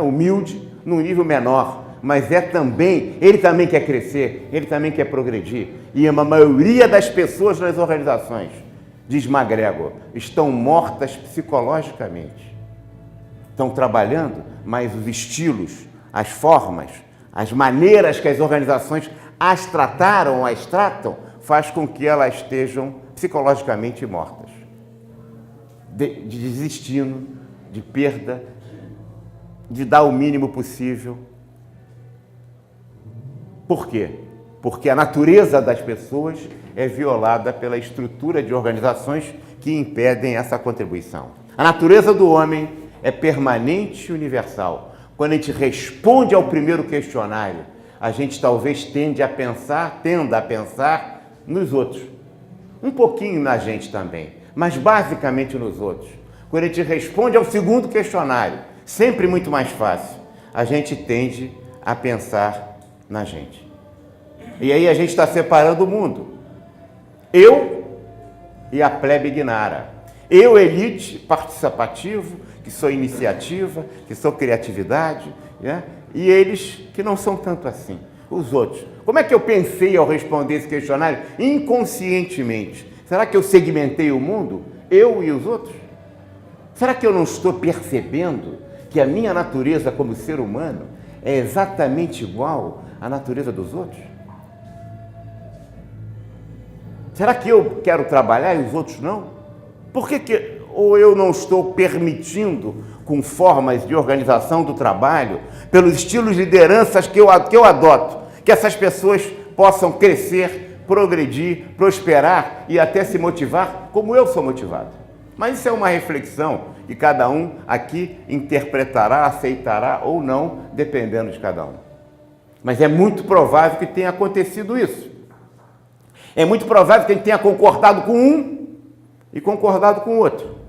humilde, num nível menor. Mas ele também quer crescer, ele também quer progredir. E a maioria das pessoas nas organizações, diz MacGregor, estão mortas psicologicamente. Estão trabalhando, mas os estilos, as formas, as maneiras que as organizações as trataram, as tratam, faz com que elas estejam psicologicamente mortas. De desistindo, de perda, de dar o mínimo possível. Por quê? Porque a natureza das pessoas é violada pela estrutura de organizações que impedem essa contribuição. A natureza do homem é permanente e universal. Quando a gente responde ao primeiro questionário, a gente talvez tenda a pensar nos outros. Um pouquinho na gente também, mas basicamente nos outros. Quando a gente responde ao segundo questionário, sempre muito mais fácil, a gente tende a pensar na gente. E aí a gente está separando o mundo. Eu e a plebe ignara. Eu, elite, participativo, que sou iniciativa, que sou criatividade, né? E eles que não são tanto assim, os outros. Como é que eu pensei ao responder esse questionário inconscientemente? Será que eu segmentei o mundo, eu e os outros? Será que eu não estou percebendo que a minha natureza como ser humano é exatamente igual à natureza dos outros? Será que eu quero trabalhar e os outros não? Por que ou eu não estou permitindo, com formas de organização do trabalho, pelos estilos de lideranças que eu adoto, que essas pessoas possam crescer, progredir, prosperar e até se motivar como eu sou motivado? Mas isso é uma reflexão que cada um aqui interpretará, aceitará ou não, dependendo de cada um. Mas é muito provável que tenha acontecido isso. É muito provável que a gente tenha concordado com um e concordado com o outro.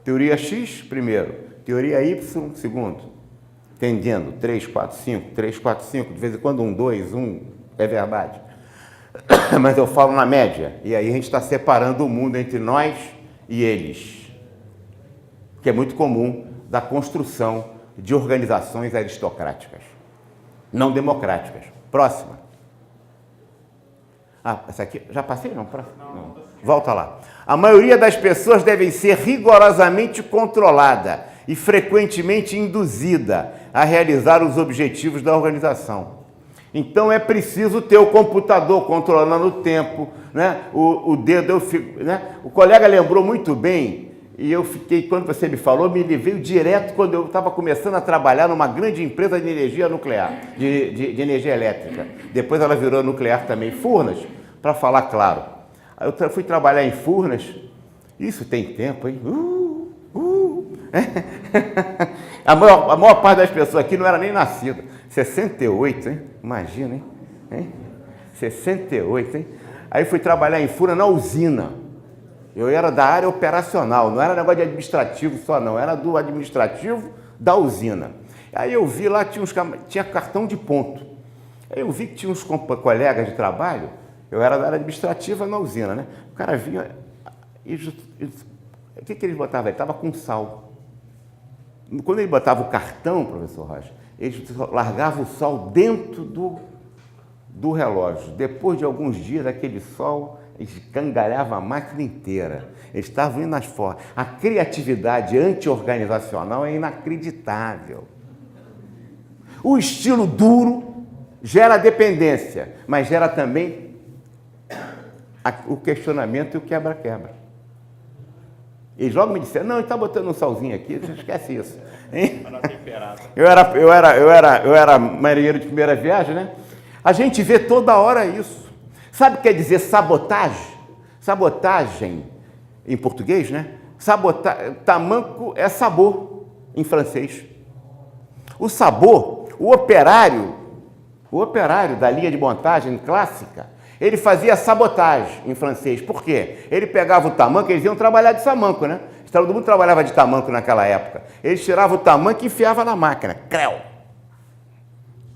Teoria X, primeiro. Teoria Y, segundo. Tendendo, 3, 4, 5, 3, 4, 5. De vez em quando 1, 2, 1, é verdade. Mas eu falo na média. E aí a gente está separando o mundo entre nós e eles. Que é muito comum da construção de organizações aristocráticas. Não democráticas. Próxima. Essa aqui, já passei? Não. Volta lá. A maioria das pessoas devem ser rigorosamente controlada e frequentemente induzida a realizar os objetivos da organização. Então é preciso ter o computador controlando o tempo, né? O dedo, eu fico, né? O colega lembrou muito bem, e eu fiquei, quando você me falou, me veio direto quando eu estava começando a trabalhar numa grande empresa de energia nuclear, de energia elétrica. Depois ela virou nuclear também, Furnas, para falar claro. Aí eu fui trabalhar em Furnas, isso tem tempo, hein? A maior parte das pessoas aqui não era nem nascida. 68, hein? Imagina, hein? 68, hein? Aí fui trabalhar em Furnas na usina. Eu era da área operacional, não era negócio de administrativo só não, era do administrativo da usina. Aí eu vi lá, tinha cartão de ponto. Aí eu vi que tinha uns colegas de trabalho, eu era da área administrativa na usina, né? O cara vinha e o que eles botavam? Ele estava com sal. Quando ele botava o cartão, professor Rocha, eles largavam o sal dentro do relógio. Depois de alguns dias, aquele sol escangalhava a máquina inteira. Eles estavam indo nas formas. A criatividade anti-organizacional é inacreditável. O estilo duro gera dependência, mas gera também o questionamento e o quebra-quebra. Eles logo me disseram, não, ele está botando um salzinho aqui, você esquece isso. Hein? Eu era marinheiro de primeira viagem, né? A gente vê toda hora isso. Sabe o que quer dizer sabotagem? Sabotagem, em português, né? Tamanco é sabor, em francês. O sabor, o operário da linha de montagem clássica, ele fazia sabotagem em francês. Por quê? Ele pegava o tamanco, eles iam trabalhar de tamanco, né? Todo mundo trabalhava de tamanco naquela época. Eles tiravam o tamanco e enfiavam na máquina. Creu!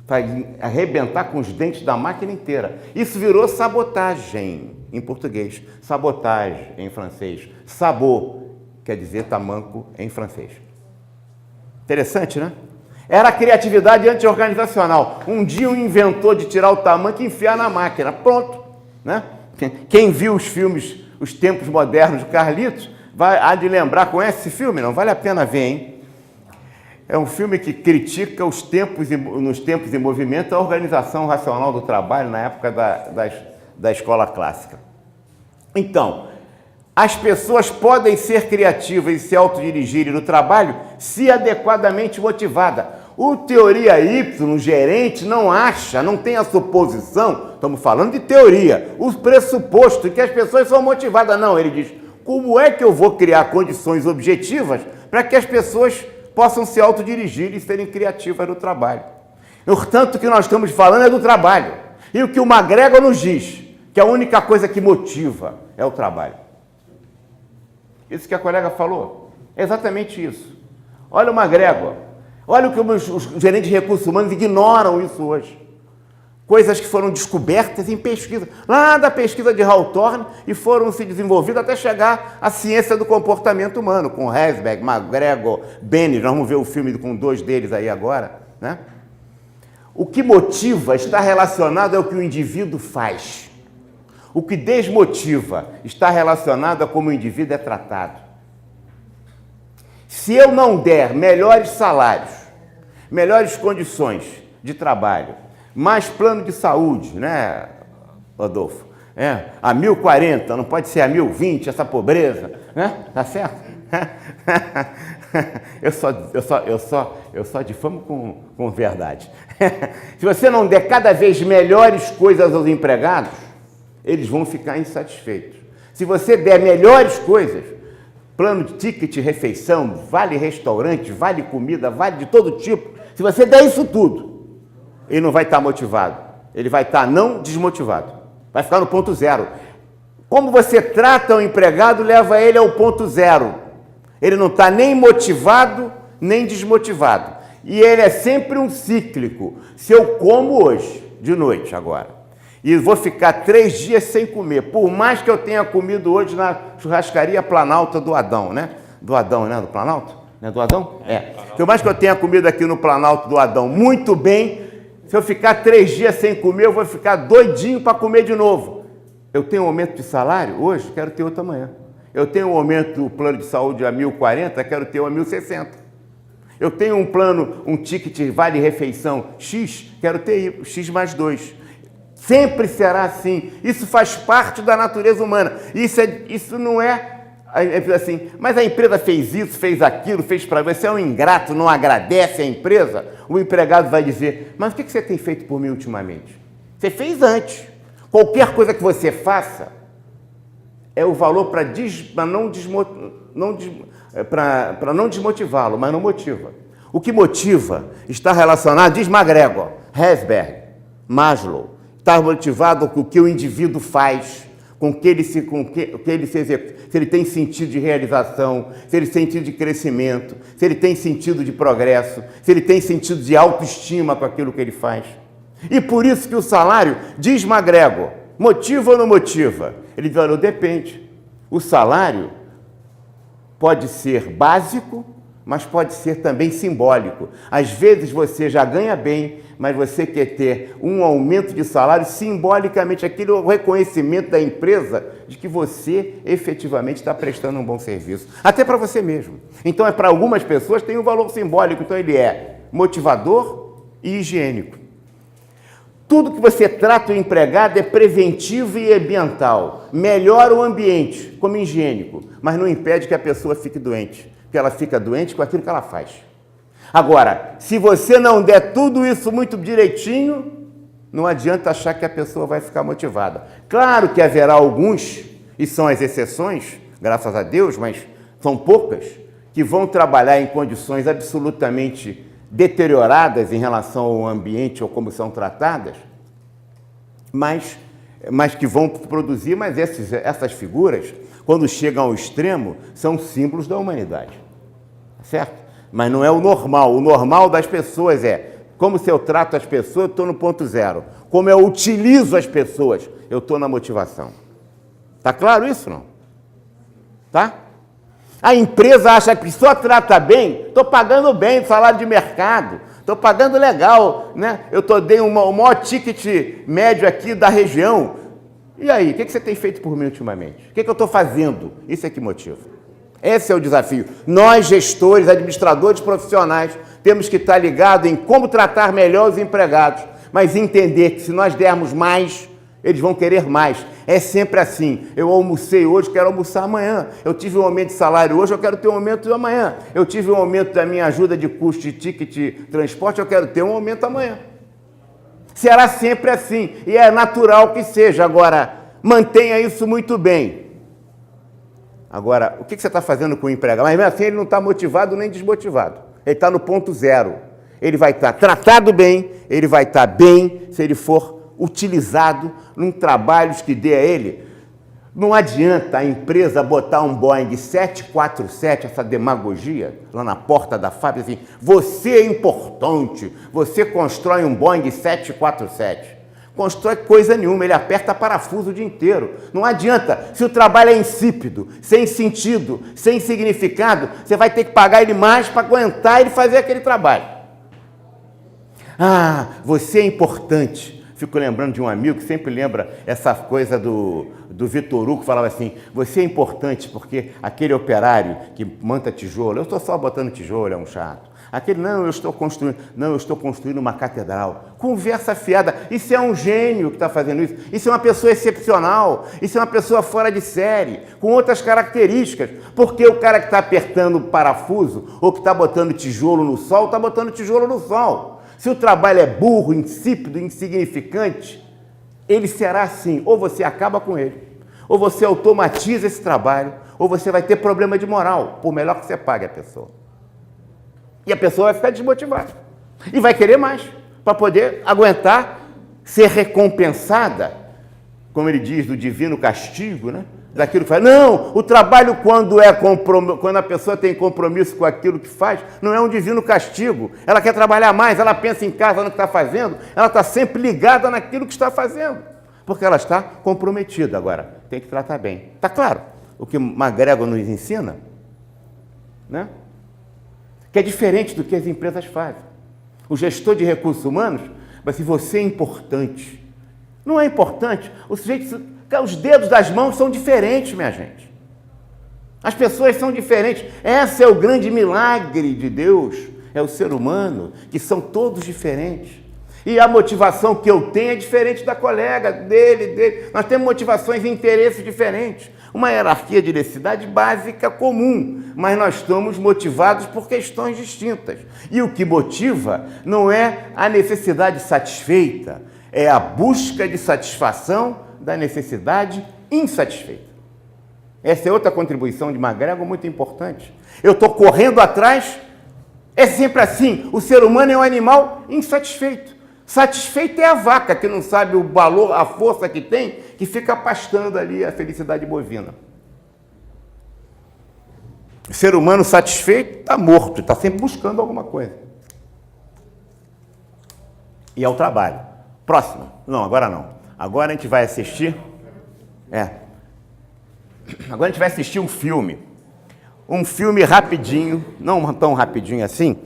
Para arrebentar com os dentes da máquina inteira. Isso virou sabotagem em português. Sabotagem em francês. Sabor quer dizer tamanco em francês. Interessante, né? Era a criatividade anti-organizacional. Um dia um inventor de tirar o tamanco e enfiar na máquina. Pronto. Né? Quem viu os filmes, os tempos modernos de Carlitos, há de lembrar, conhece esse filme? Não vale a pena ver, hein? É um filme que critica nos tempos em movimento a organização racional do trabalho na época da escola clássica. Então, as pessoas podem ser criativas e se autodirigirem no trabalho se adequadamente motivada. O teoria Y, o gerente, não acha, não tem a suposição, estamos falando de teoria, o pressuposto que as pessoas são motivadas. Não, ele diz, como é que eu vou criar condições objetivas para que as pessoas possam se autodirigir e serem criativas no trabalho? Portanto, o que nós estamos falando é do trabalho. E o que o McGregor nos diz, que a única coisa que motiva é o trabalho. Isso que a colega falou, é exatamente isso. Olha o McGregor, olha o que os gerentes de recursos humanos ignoram isso hoje. Coisas que foram descobertas em pesquisa, lá da pesquisa de Hawthorne, e foram se desenvolvidas até chegar à ciência do comportamento humano, com Herzberg, McGregor, Bennis. Nós vamos ver o filme com 2 deles aí agora, né? O que motiva está relacionado ao que o indivíduo faz. O que desmotiva está relacionado a como o indivíduo é tratado. Se eu não der melhores salários, melhores condições de trabalho, mais plano de saúde, né, Rodolfo? A 1040, não pode ser a 1020, essa pobreza, né? Tá certo? Eu só difamo com verdade. Se você não der cada vez melhores coisas aos empregados, eles vão ficar insatisfeitos. Se você der melhores coisas, plano de ticket, refeição, vale restaurante, vale comida, vale de todo tipo, se você der isso tudo, ele não vai estar motivado, ele vai estar não desmotivado, vai ficar no ponto zero. Como você trata o empregado, leva ele ao ponto zero. Ele não está nem motivado, nem desmotivado. E ele é sempre um cíclico. Se eu como hoje, de noite agora, e vou ficar 3 dias sem comer, por mais que eu tenha comido hoje na churrascaria Planalto do Adão, né? Do Adão, né? Do Planalto? Não é do Adão? É. Por mais que eu tenha comido aqui no Planalto do Adão muito bem, se eu ficar 3 dias sem comer, eu vou ficar doidinho para comer de novo. Eu tenho um aumento de salário hoje, quero ter outro amanhã. Eu tenho um aumento do plano de saúde a 1040, quero ter um a 1060. Eu tenho um plano, um ticket vale refeição X, quero ter X mais 2. Sempre será assim. Isso faz parte da natureza humana. Isso não é assim, mas a empresa fez isso, fez aquilo, fez para você, é um ingrato, não agradece a empresa. O empregado vai dizer, mas o que você tem feito por mim ultimamente? Você fez antes. Qualquer coisa que você faça é o valor para não desmotivá-lo, mas não motiva. O que motiva está relacionado, diz McGregor, Herzberg, Maslow, está motivado com o que o indivíduo faz, com que ele se executa, se ele tem sentido de realização, se ele tem sentido de crescimento, se ele tem sentido de progresso, se ele tem sentido de autoestima com aquilo que ele faz. E por isso que o salário, diz McGregor, motiva ou não motiva? Ele falou, depende. O salário pode ser básico, mas pode ser também simbólico. Às vezes você já ganha bem, mas você quer ter um aumento de salário simbolicamente, aquele reconhecimento da empresa de que você efetivamente está prestando um bom serviço, até para você mesmo. Então, para algumas pessoas tem um valor simbólico, então ele é motivador e higiênico. Tudo que você trata o empregado é preventivo e ambiental. Melhora o ambiente, como higiênico, mas não impede que a pessoa fique doente, porque ela fica doente com aquilo que ela faz. Agora, se você não der tudo isso muito direitinho, não adianta achar que a pessoa vai ficar motivada. Claro que haverá alguns, e são as exceções, graças a Deus, mas são poucas, que vão trabalhar em condições absolutamente deterioradas em relação ao ambiente ou como são tratadas, mas que vão produzir, mas essas figuras, quando chegam ao extremo, são símbolos da humanidade, certo? Mas não é o normal. O normal das pessoas é, como se eu trato as pessoas, eu estou no ponto zero. Como eu utilizo as pessoas, eu estou na motivação. Tá claro isso, não? Tá? A empresa acha que só trata bem, estou pagando bem, salário de mercado, estou pagando legal, né? Dei o maior ticket médio aqui da região. E aí, o que você tem feito por mim ultimamente? O que eu estou fazendo? Isso é que motiva. Esse é o desafio. Nós, gestores, administradores profissionais, temos que estar ligados em como tratar melhor os empregados, mas entender que se nós dermos mais, eles vão querer mais. É sempre assim. Eu almocei hoje, quero almoçar amanhã. Eu tive um aumento de salário hoje, eu quero ter um aumento amanhã. Eu tive um aumento da minha ajuda de custo de ticket de transporte, eu quero ter um aumento amanhã. Será sempre assim, e é natural que seja. Agora, mantenha isso muito bem. Agora, o que você está fazendo com o empregado? Mas mesmo assim ele não está motivado nem desmotivado. Ele está no ponto zero. Ele vai estar tratado bem, ele vai estar bem se ele for utilizado em trabalhos que dê a ele. Não adianta a empresa botar um Boeing 747, essa demagogia, lá na porta da fábrica, assim, você é importante, você constrói um Boeing 747. Constrói coisa nenhuma, ele aperta parafuso o dia inteiro. Não adianta, se o trabalho é insípido, sem sentido, sem significado, você vai ter que pagar ele mais para aguentar ele fazer aquele trabalho. Ah, você é importante. Fico lembrando de um amigo que sempre lembra essa coisa do Vitor Hugo, que falava assim, você é importante porque aquele operário que monta tijolo, eu estou só botando tijolo, é um chato. Aquele, não, eu estou construindo uma catedral. Conversa fiada. Isso é um gênio que está fazendo isso. Isso é uma pessoa excepcional. Isso é uma pessoa fora de série, com outras características. Porque o cara que está apertando o parafuso ou que está botando tijolo no sol, está botando tijolo no sol. Se o trabalho é burro, insípido, insignificante, ele será assim. Ou você acaba com ele, ou você automatiza esse trabalho, ou você vai ter problema de moral, por melhor que você pague a pessoa. E a pessoa vai ficar desmotivada. E vai querer mais, para poder aguentar ser recompensada, como ele diz, do divino castigo, né? Daquilo que faz. Não, o trabalho quando a pessoa tem compromisso com aquilo que faz, não é um divino castigo. Ela quer trabalhar mais, ela pensa em casa no que está fazendo, ela está sempre ligada naquilo que está fazendo, porque ela está comprometida. Agora, tem que tratar bem. Está claro o que McGregor nos ensina? Né? Que é diferente do que as empresas fazem. O gestor de recursos humanos vai dizer, você é importante. Não é importante. Os dedos das mãos são diferentes, minha gente. As pessoas são diferentes. Esse é o grande milagre de Deus, é o ser humano, que são todos diferentes. E a motivação que eu tenho é diferente da colega, dele. Nós temos motivações e interesses diferentes. Uma hierarquia de necessidade básica comum, mas nós estamos motivados por questões distintas. E o que motiva não é a necessidade satisfeita, é a busca de satisfação da necessidade insatisfeita. Essa é outra contribuição de McGregor muito importante. Eu estou correndo atrás, é sempre assim, o ser humano é um animal insatisfeito. Satisfeito é a vaca, que não sabe o valor, a força que tem, que fica pastando ali a felicidade bovina. O ser humano satisfeito está morto, está sempre buscando alguma coisa. E é o trabalho. Próximo. Não, agora não. Agora a gente vai assistir... Agora a gente vai assistir um filme. Um filme rapidinho, não tão rapidinho assim.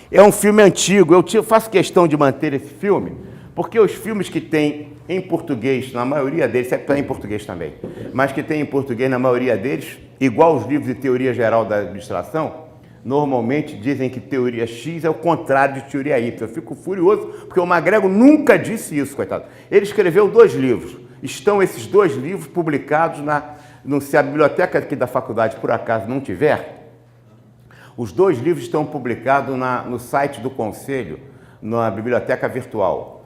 É um filme antigo. Eu faço questão de manter esse filme, porque os filmes que tem em português, na maioria deles, sempre tem em português também, mas que tem em português na maioria deles, igual os livros de teoria geral da administração, normalmente dizem que teoria X é o contrário de teoria Y. Eu fico furioso, porque o McGregor nunca disse isso, coitado. Ele escreveu 2 livros. Estão esses 2 livros publicados se a biblioteca aqui da faculdade, por acaso, não tiver, os 2 livros estão publicados no site do Conselho, na biblioteca virtual.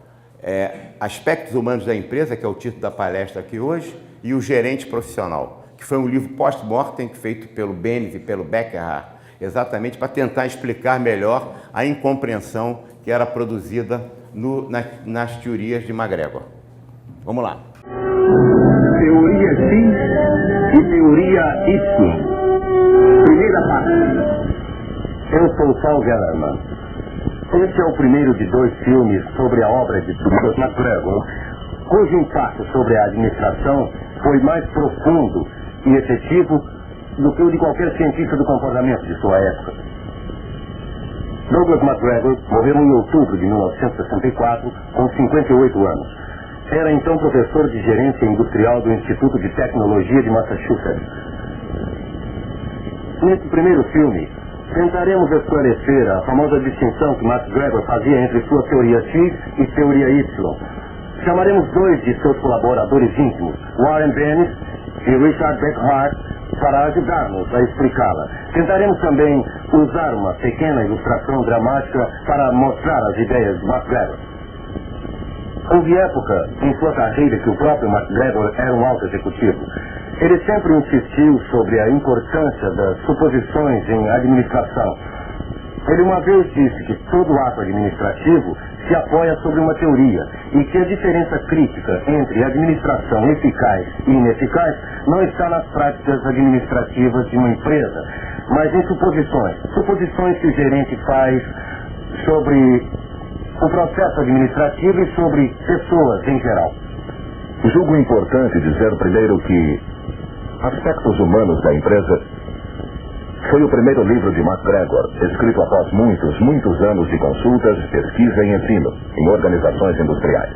Aspectos Humanos da Empresa, que é o título da palestra aqui hoje, e O Gerente Profissional, que foi um livro post-mortem feito pelo Bennis e pelo Beckerhard, exatamente para tentar explicar melhor a incompreensão que era produzida nas teorias de McGregor. Vamos lá. Teoria X e teoria Y. Primeira parte. Eu sou Saul Gellerman. Este é o primeiro de 2 filmes sobre a obra de Douglas McGregor, cujo impacto sobre a administração foi mais profundo e efetivo do que o de qualquer cientista do comportamento de sua época. Douglas McGregor morreu em outubro de 1964, com 58 anos. Era então professor de gerência industrial do Instituto de Tecnologia de Massachusetts. Neste primeiro filme, tentaremos esclarecer a famosa distinção que McGregor fazia entre sua teoria X e teoria Y. Chamaremos 2 de seus colaboradores íntimos, Warren Bennis e Richard Beckerhard, para ajudar-nos a explicá-la. Tentaremos também usar uma pequena ilustração dramática para mostrar as ideias de McGregor. Houve época em sua carreira que o próprio McGregor era um alto executivo. Ele sempre insistiu sobre a importância das suposições em administração. Ele uma vez disse que todo ato administrativo se apoia sobre uma teoria e que a diferença crítica entre administração eficaz e ineficaz não está nas práticas administrativas de uma empresa, mas em suposições. Suposições que o gerente faz sobre o processo administrativo e sobre pessoas em geral. Julgo importante dizer primeiro que Aspectos Humanos da Empresa foi o primeiro livro de McGregor, escrito após muitos anos de consultas, pesquisa e ensino em organizações industriais.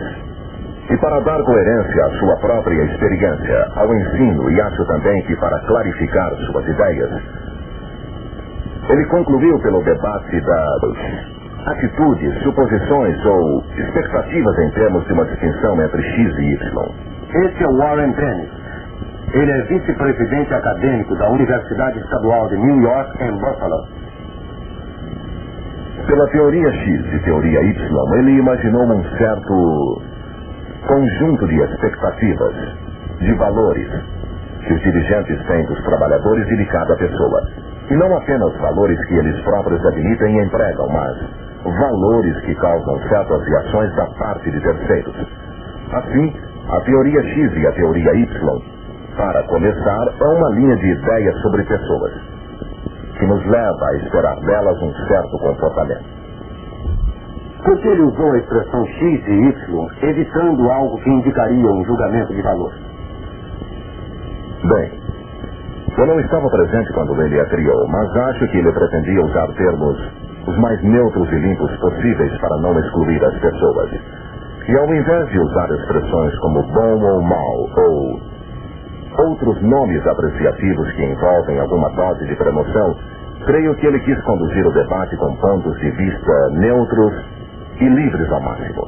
E para dar coerência à sua própria experiência, ao ensino, e acho também que para clarificar suas ideias, ele concluiu pelo debate das atitudes, suposições ou expectativas em termos de uma distinção entre X e Y. Este é o Warren Bennis. Ele é vice-presidente acadêmico da Universidade Estadual de New York, em Buffalo. Pela teoria X e teoria Y, ele imaginou um certo conjunto de expectativas, de valores, que os dirigentes têm dos trabalhadores e de cada pessoa. E não apenas valores que eles próprios admitem e empregam, mas valores que causam certas reações da parte de terceiros. Assim, a teoria X e a teoria Y, para começar, é uma linha de ideias sobre pessoas, que nos leva a esperar delas um certo comportamento. Porque ele usou a expressão X e Y, evitando algo que indicaria um julgamento de valor? Bem, eu não estava presente quando ele a criou, mas acho que ele pretendia usar termos os mais neutros e limpos possíveis para não excluir as pessoas. E ao invés de usar expressões como bom ou mal, ou outros nomes apreciativos que envolvem alguma dose de promoção, Creio que ele quis conduzir o debate com pontos de vista neutros e livres ao máximo.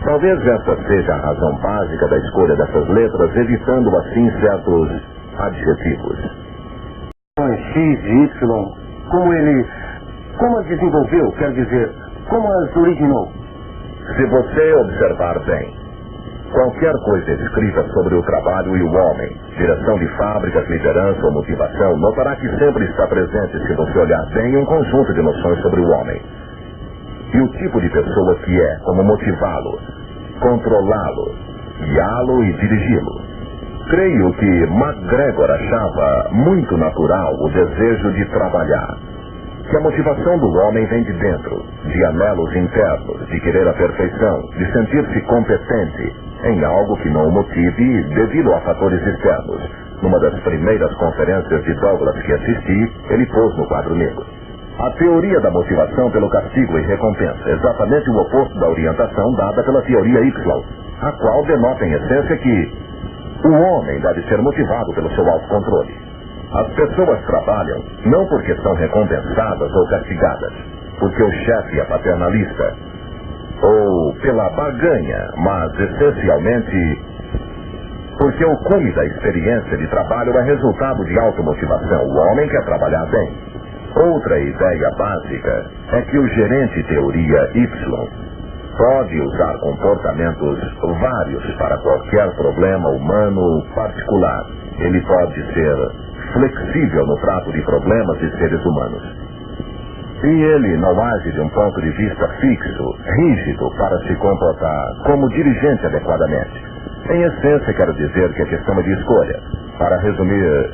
Talvez essa seja a razão básica da escolha dessas letras, evitando assim certos adjetivos. X e Y, como as desenvolveu, quer dizer, como as originou? Se você observar bem, qualquer coisa escrita sobre o trabalho e o homem, direção de fábricas, liderança ou motivação, notará que sempre está presente, se você olhar bem, um conjunto de noções sobre o homem. E o tipo de pessoa que é, como motivá-lo, controlá-lo, guiá-lo e dirigi-lo. Creio que MacGregor achava muito natural o desejo de trabalhar. Que a motivação do homem vem de dentro, de anelos internos, de querer a perfeição, de sentir-se competente em algo que não o motive devido a fatores externos. Numa das primeiras conferências de Douglas que assisti, ele pôs no quadro negro. A teoria da motivação pelo castigo e recompensa, exatamente o oposto da orientação dada pela teoria Y, a qual denota em essência que o homem deve ser motivado pelo seu autocontrole. As pessoas trabalham não porque são recompensadas ou castigadas, porque o chefe é paternalista, ou pela barganha, mas essencialmente porque o cume da experiência de trabalho é resultado de automotivação. O homem quer trabalhar bem. Outra ideia básica é que o gerente teoria Y pode usar comportamentos vários para qualquer problema humano particular. Ele pode ser flexível no trato de problemas de seres humanos. E ele não age de um ponto de vista fixo, rígido, para se comportar como dirigente adequadamente. Em essência, quero dizer que a questão é de escolha. Para resumir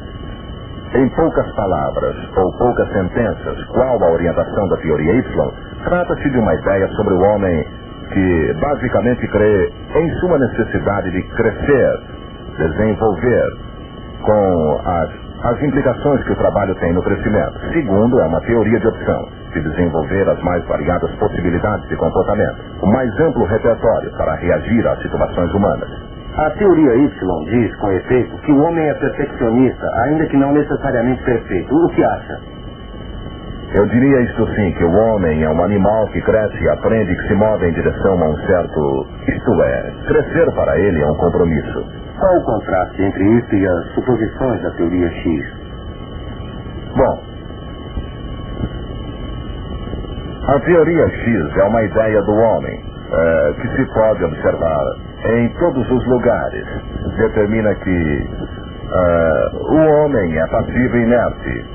em poucas palavras ou poucas sentenças, qual a orientação da teoria Y, trata-se de uma ideia sobre o homem que basicamente crê em sua necessidade de crescer, desenvolver, com as implicações que o trabalho tem no crescimento. Segundo, é uma teoria de opção, de desenvolver as mais variadas possibilidades de comportamento, o mais amplo repertório para reagir às situações humanas. A teoria Y diz, com efeito, que o homem é perfeccionista, ainda que não necessariamente perfeito. O que acha? Eu diria isto sim, que o homem é um animal que cresce e aprende que se move em direção a um certo... Isto é, crescer para ele é um compromisso. Qual o contraste entre isso e as suposições da teoria X? Bom, a teoria X é uma ideia do homem, que se pode observar em todos os lugares. Determina que o homem é passivo e inerte.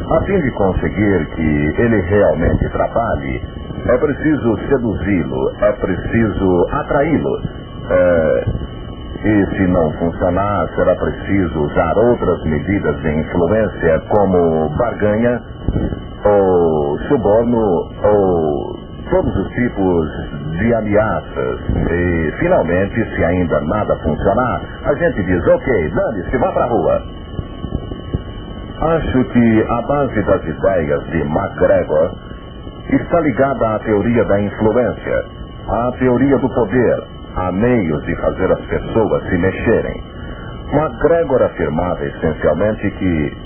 A fim de conseguir que ele realmente trabalhe, é preciso seduzi-lo, é preciso atraí-lo. E se não funcionar, será preciso usar outras medidas de influência, como barganha, ou suborno, ou todos os tipos de ameaças. E, finalmente, se ainda nada funcionar, a gente diz, ok, dane-se, vá pra rua. Acho que a base das ideias de MacGregor está ligada à teoria da influência, à teoria do poder, a meios de fazer as pessoas se mexerem. MacGregor afirmava essencialmente que,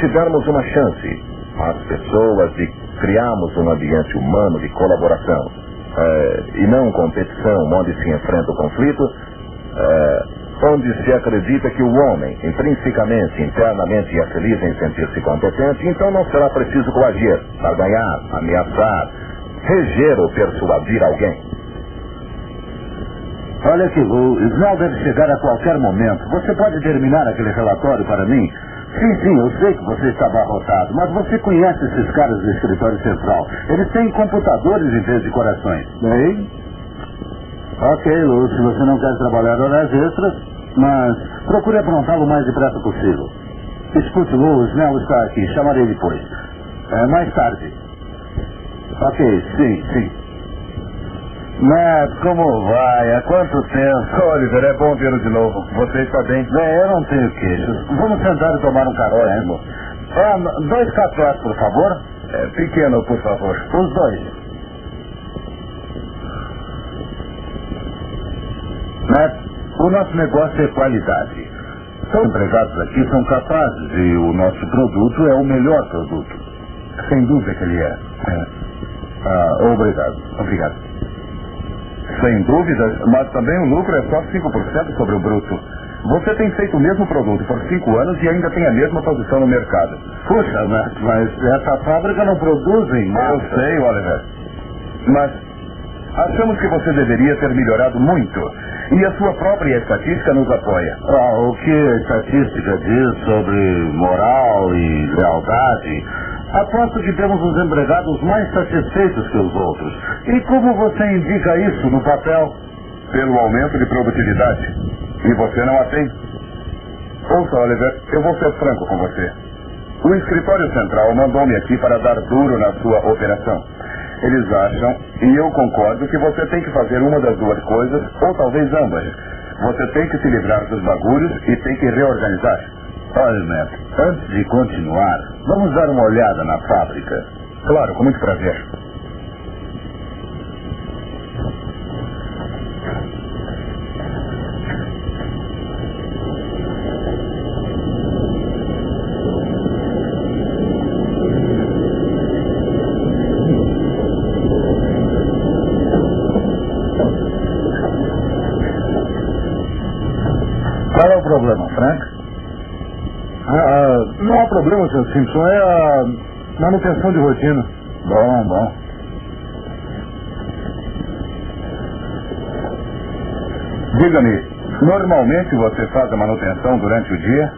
se dermos uma chance às pessoas de criarmos um ambiente humano de colaboração, e não competição onde se enfrenta o conflito, onde se acredita que o homem, intrinsecamente, internamente, é feliz em sentir-se competente, então não será preciso coagir, barganhar, ameaçar, reger ou persuadir alguém. Olha aqui, o Snell deve chegar a qualquer momento. Você pode terminar aquele relatório para mim? Sim, eu sei que você está abarrotado, mas você conhece esses caras do escritório central. Eles têm computadores em vez de corações. Bem? Ok, Lu, se você não quer trabalhar horas extras, mas procure aprontá-lo o mais depressa possível. Escute, Lu, o Snell está aqui, chamarei depois. Mais tarde. Ok, sim. Matt, como vai? Há quanto tempo? Oliver, é bom vê-lo de novo. Você está bem? Eu não tenho queixos. Vamos sentar e tomar um café. Ótimo. 2 cafés, por favor. Pequeno, por favor. Os 2. Matt, o nosso negócio é qualidade. Os empregados aqui são capazes e o nosso produto é o melhor produto. Sem dúvida que ele é. Obrigado. Sem dúvida, mas também o lucro é só 5% sobre o bruto. Você tem feito o mesmo produto por 5 anos e ainda tem a mesma posição no mercado. Puxa, mas essa fábrica não produz em massa. Eu sei, Oliver. Mas achamos que você deveria ter melhorado muito. E a sua própria estatística nos apoia. O que a estatística diz sobre moral e lealdade? Aposto que temos os empregados mais satisfeitos que os outros. E como você indica isso no papel? Pelo aumento de produtividade. E você não a tem? Ouça, Oliver, eu vou ser franco com você. O escritório central mandou-me aqui para dar duro na sua operação. Eles acham, e eu concordo, que você tem que fazer uma das duas coisas, ou talvez ambas. Você tem que se livrar dos bagulhos e tem que reorganizar. Olha, Matt, antes de continuar, vamos dar uma olhada na fábrica. Claro, com muito prazer. Qual é o problema, Frank? Não há problema, Sr. Simpson. É a manutenção de rotina. Bom. Diga-me, normalmente você faz a manutenção durante o dia?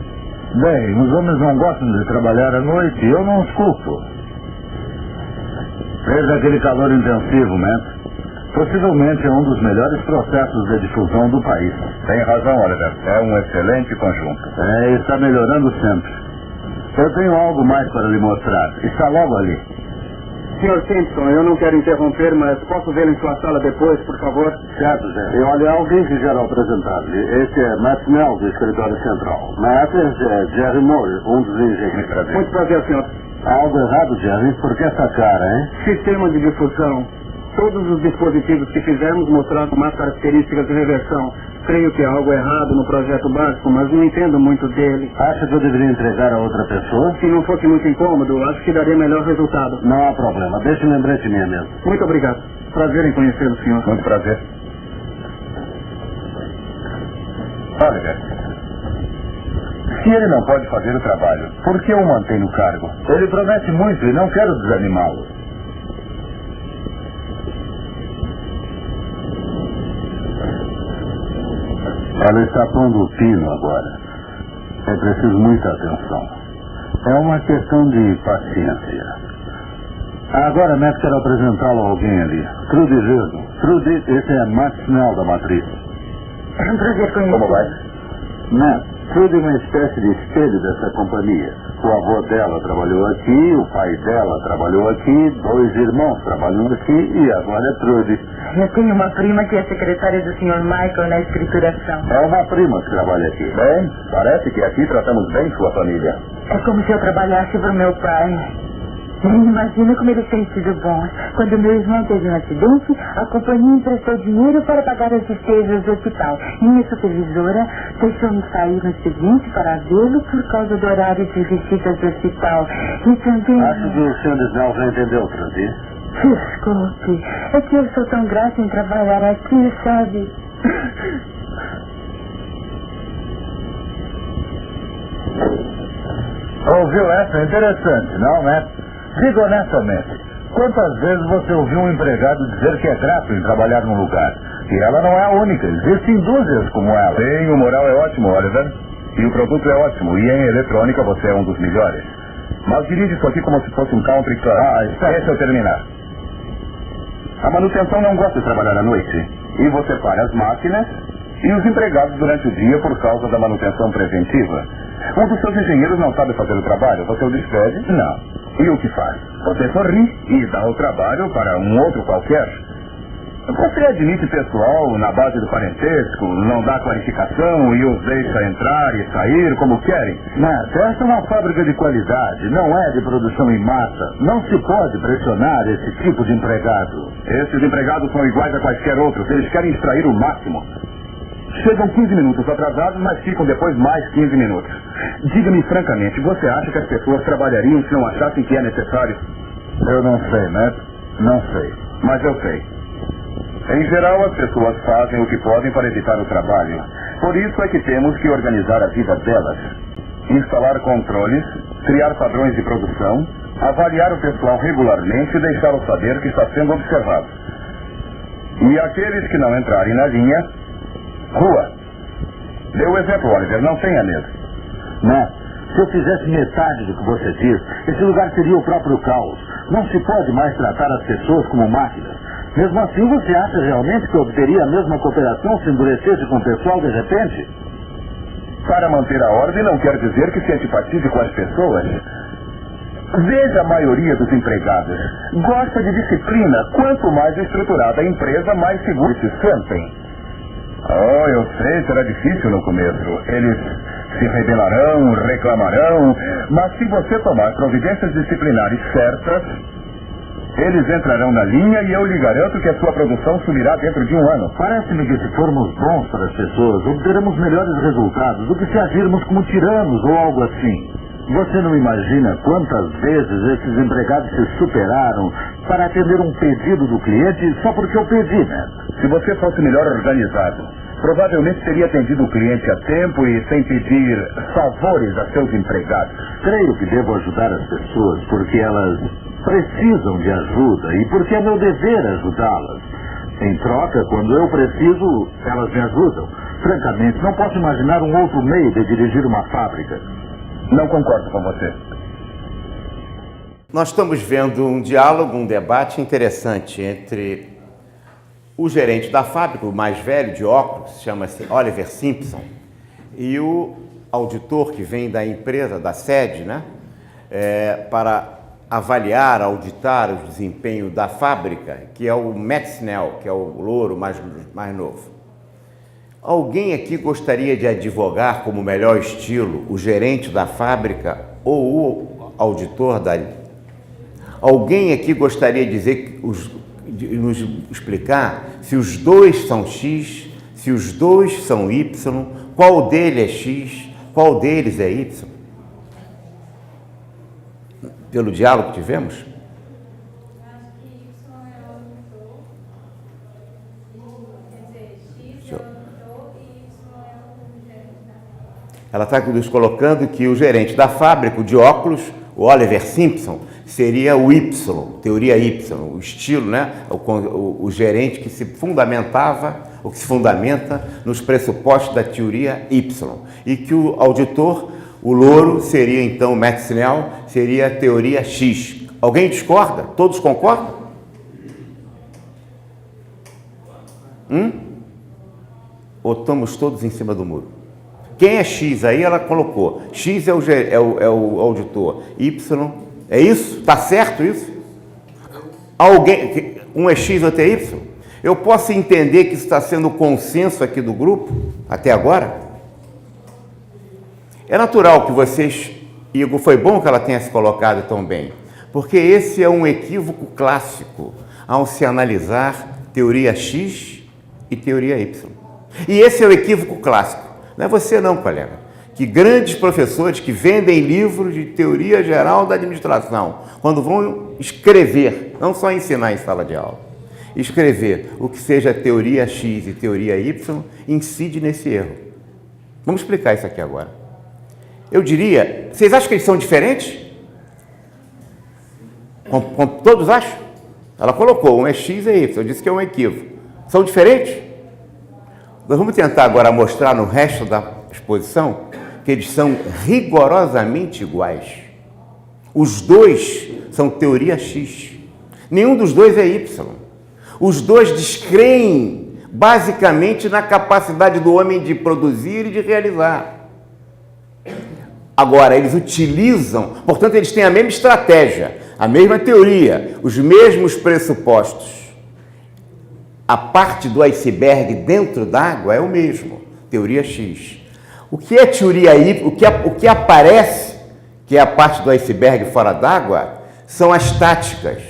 Bem, os homens não gostam de trabalhar à noite e eu não os culpo. Veja aquele calor intensivo, Matt. Possivelmente é um dos melhores processos de difusão do país. Tem razão, Oliver. É um excelente conjunto. Está melhorando sempre. Eu tenho algo mais para lhe mostrar. Está logo ali. Sr. Simpson, eu não quero interromper, mas posso vê-lo em sua sala depois, por favor? Certo, Zé. E olha, alguém que quer apresentar-lhe. Esse é Matt Snell, do escritório central. Matt é Jerry Moore, um dos engenheiros. Muito prazer, senhor. Há algo errado, Jerry? Por que essa cara, hein? Sistema de difusão. Todos os dispositivos que fizemos mostraram mais características de reversão. Creio que há algo errado no projeto básico, mas não entendo muito dele. Acha que eu deveria entregar a outra pessoa? Se não fosse muito incômodo, acho que daria melhor resultado. Não há problema. Deixe um lembrete minha mesmo. Muito obrigado. Prazer em conhecê-lo, senhor. Muito prazer. Oliver, se ele não pode fazer o trabalho, por que o mantém no cargo? Ele promete muito e não quero desanimá-lo. Ela está pondo o pino agora. É preciso muita atenção. É uma questão de paciência. Agora, Matt, quero apresentá-lo a alguém ali. Trudy Rizzo. Trudy, esse é Matt Snell da Matriz. É um prazer conhecer. Como vai? Matt, Trudy é uma espécie de espelho dessa companhia. O avô dela trabalhou aqui, o pai dela trabalhou aqui, 2 irmãos trabalham aqui e agora é Trudy. Eu tenho uma prima que é secretária do Sr. Michael na escrituração. É uma prima que trabalha aqui. Bem, parece que aqui tratamos bem sua família. É como se eu trabalhasse para o meu pai. Imagina como eles têm sido bons. Quando meu irmão teve um acidente, a companhia emprestou dinheiro para pagar as despesas do hospital. Minha supervisora deixou-me sair no expediente para vê-lo por causa do horário de visitas do hospital. E também... Acho que o Sr. Snell já entendeu, Trudy. Desculpe, é que eu sou tão grata em trabalhar aqui, sabe? Ouviu essa? Interessante, não, né? Diga honestamente, quantas vezes você ouviu um empregado dizer que é grato em trabalhar num lugar? E ela não é a única, existem dúzias como ela. Sim, o moral é ótimo, Oliver. E o produto é ótimo, e em eletrônica você é um dos melhores. Mas dirige isso aqui como se fosse um country club. Deixa eu terminar. A manutenção não gosta de trabalhar à noite. E você para as máquinas e os empregados durante o dia por causa da manutenção preventiva. Um dos seus engenheiros não sabe fazer o trabalho, você o despede? Não. E o que faz? Você sorri e dá o trabalho para um outro qualquer. Você admite pessoal na base do parentesco, não dá qualificação e os deixa entrar e sair como querem? Mas essa é uma fábrica de qualidade, não é de produção em massa. Não se pode pressionar esse tipo de empregado. Esses empregados são iguais a quaisquer outros, eles querem extrair o máximo. Chegam 15 minutos atrasados, mas ficam depois mais 15 minutos. Diga-me francamente, você acha que as pessoas trabalhariam se não achassem que é necessário? Eu não sei, né? Não sei. Mas eu sei. Em geral, as pessoas fazem o que podem para evitar o trabalho. Por isso é que temos que organizar a vida delas. Instalar controles, criar padrões de produção, avaliar o pessoal regularmente e deixá-lo saber que está sendo observado. E aqueles que não entrarem na linha, rua. Dê o exemplo, Oliver, não tenha medo. Não. Se eu fizesse metade do que você diz, esse lugar seria o próprio caos. Não se pode mais tratar as pessoas como máquinas. Mesmo assim, você acha realmente que obteria a mesma cooperação se endurecesse com o pessoal de repente? Para manter a ordem não quer dizer que se antipatize com as pessoas. Veja a maioria dos empregados. Gosta de disciplina. Quanto mais estruturada a empresa, mais seguros se sentem. Oh, eu sei, será difícil no começo. Eles se rebelarão, reclamarão, mas se você tomar providências disciplinares certas, eles entrarão na linha e eu lhe garanto que a sua produção subirá dentro de um ano. Parece-me que se formos bons para as pessoas, obteremos melhores resultados do que se agirmos como tiranos ou algo assim. Você não imagina quantas vezes esses empregados se superaram para atender um pedido do cliente só porque eu pedi, né? Se você fosse melhor organizado, provavelmente teria atendido o cliente a tempo e sem pedir favores a seus empregados. Creio que devo ajudar as pessoas porque elas precisam de ajuda e porque é meu dever ajudá-las. Em troca, quando eu preciso, elas me ajudam. Francamente, não posso imaginar um outro meio de dirigir uma fábrica. Não concordo com você. Nós estamos vendo um diálogo, um debate interessante entre o gerente da fábrica, o mais velho de óculos, chama-se Oliver Simpson, e o auditor que vem da empresa, da sede, né, para avaliar, auditar o desempenho da fábrica, que é o Matt Snell, que é o louro mais novo. Alguém aqui gostaria de advogar como melhor estilo o gerente da fábrica ou o auditor da... Alguém aqui gostaria de dizer, de nos explicar se os dois são X, se os dois são Y, qual deles é X, qual deles é Y? Pelo diálogo que tivemos? Ela está nos colocando que o gerente da fábrica de óculos, o Oliver Simpson, seria o Y, teoria Y, o estilo, né? O gerente que se fundamentava, ou que se fundamenta nos pressupostos da teoria Y. E que o auditor, o louro, seria então, o Matt Snell, seria a teoria X. Alguém discorda? Todos concordam? Ou estamos todos em cima do muro? Quem é X aí, ela colocou. X é o auditor. Y, é isso? Está certo isso? Alguém, um é X, outro é Y? Eu posso entender que isso está sendo o consenso aqui do grupo, até agora? É natural que vocês... Igor, foi bom que ela tenha se colocado tão bem, porque esse é um equívoco clássico ao se analisar teoria X e teoria Y. E esse é o equívoco clássico. Não é você não, colega, que grandes professores que vendem livros de teoria geral da administração, quando vão escrever, não só ensinar em sala de aula, escrever o que seja teoria X e teoria Y, incide nesse erro. Vamos explicar isso aqui agora. Eu diria, vocês acham que eles são diferentes? Todos acham? Ela colocou, um é X e Y, eu disse que é um equívoco. São diferentes? Nós vamos tentar agora mostrar no resto da exposição que eles são rigorosamente iguais. Os dois são teoria X. Nenhum dos dois é Y. Os dois descreem basicamente na capacidade do homem de produzir e de realizar. Agora, eles utilizam, portanto, eles têm a mesma estratégia, a mesma teoria, os mesmos pressupostos. A parte do iceberg dentro d'água é o mesmo, teoria X. O que é teoria Y? O que aparece, que é a parte do iceberg fora d'água, são as táticas,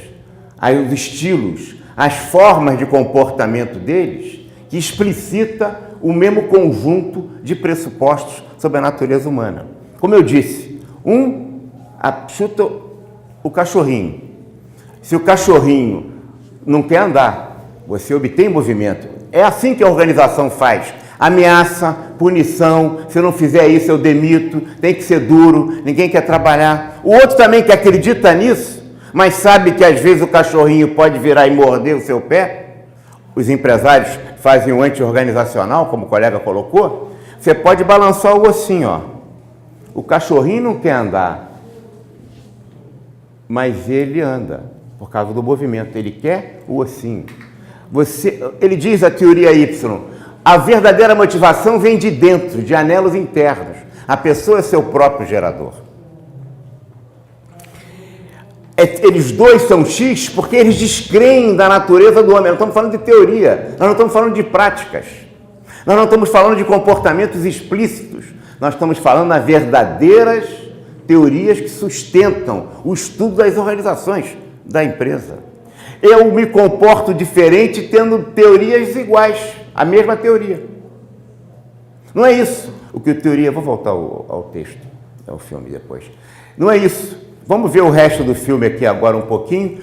os estilos, as formas de comportamento deles, que explicita o mesmo conjunto de pressupostos sobre a natureza humana. Como eu disse, chuta o cachorrinho. Se o cachorrinho não quer andar, você obtém movimento. É assim que a organização faz. Ameaça, punição, se eu não fizer isso eu demito, tem que ser duro, ninguém quer trabalhar. O outro também que acredita nisso, mas sabe que às vezes o cachorrinho pode virar e morder o seu pé. Os empresários fazem o anti-organizacional, como o colega colocou. Você pode balançar o ossinho, ó. O cachorrinho não quer andar, mas ele anda, por causa do movimento. Ele quer o ossinho. Ele diz a teoria Y, a verdadeira motivação vem de dentro, de anelos internos. A pessoa é seu próprio gerador. Eles dois são X porque eles descreem da natureza do homem. Nós não estamos falando de teoria, nós não estamos falando de práticas. Nós não estamos falando de comportamentos explícitos. Nós estamos falando das verdadeiras teorias que sustentam o estudo das organizações da empresa. Eu me comporto diferente tendo teorias iguais, a mesma teoria. Não é isso o que a teoria... Vou voltar ao texto, ao filme depois. Não é isso. Vamos ver o resto do filme aqui agora um pouquinho.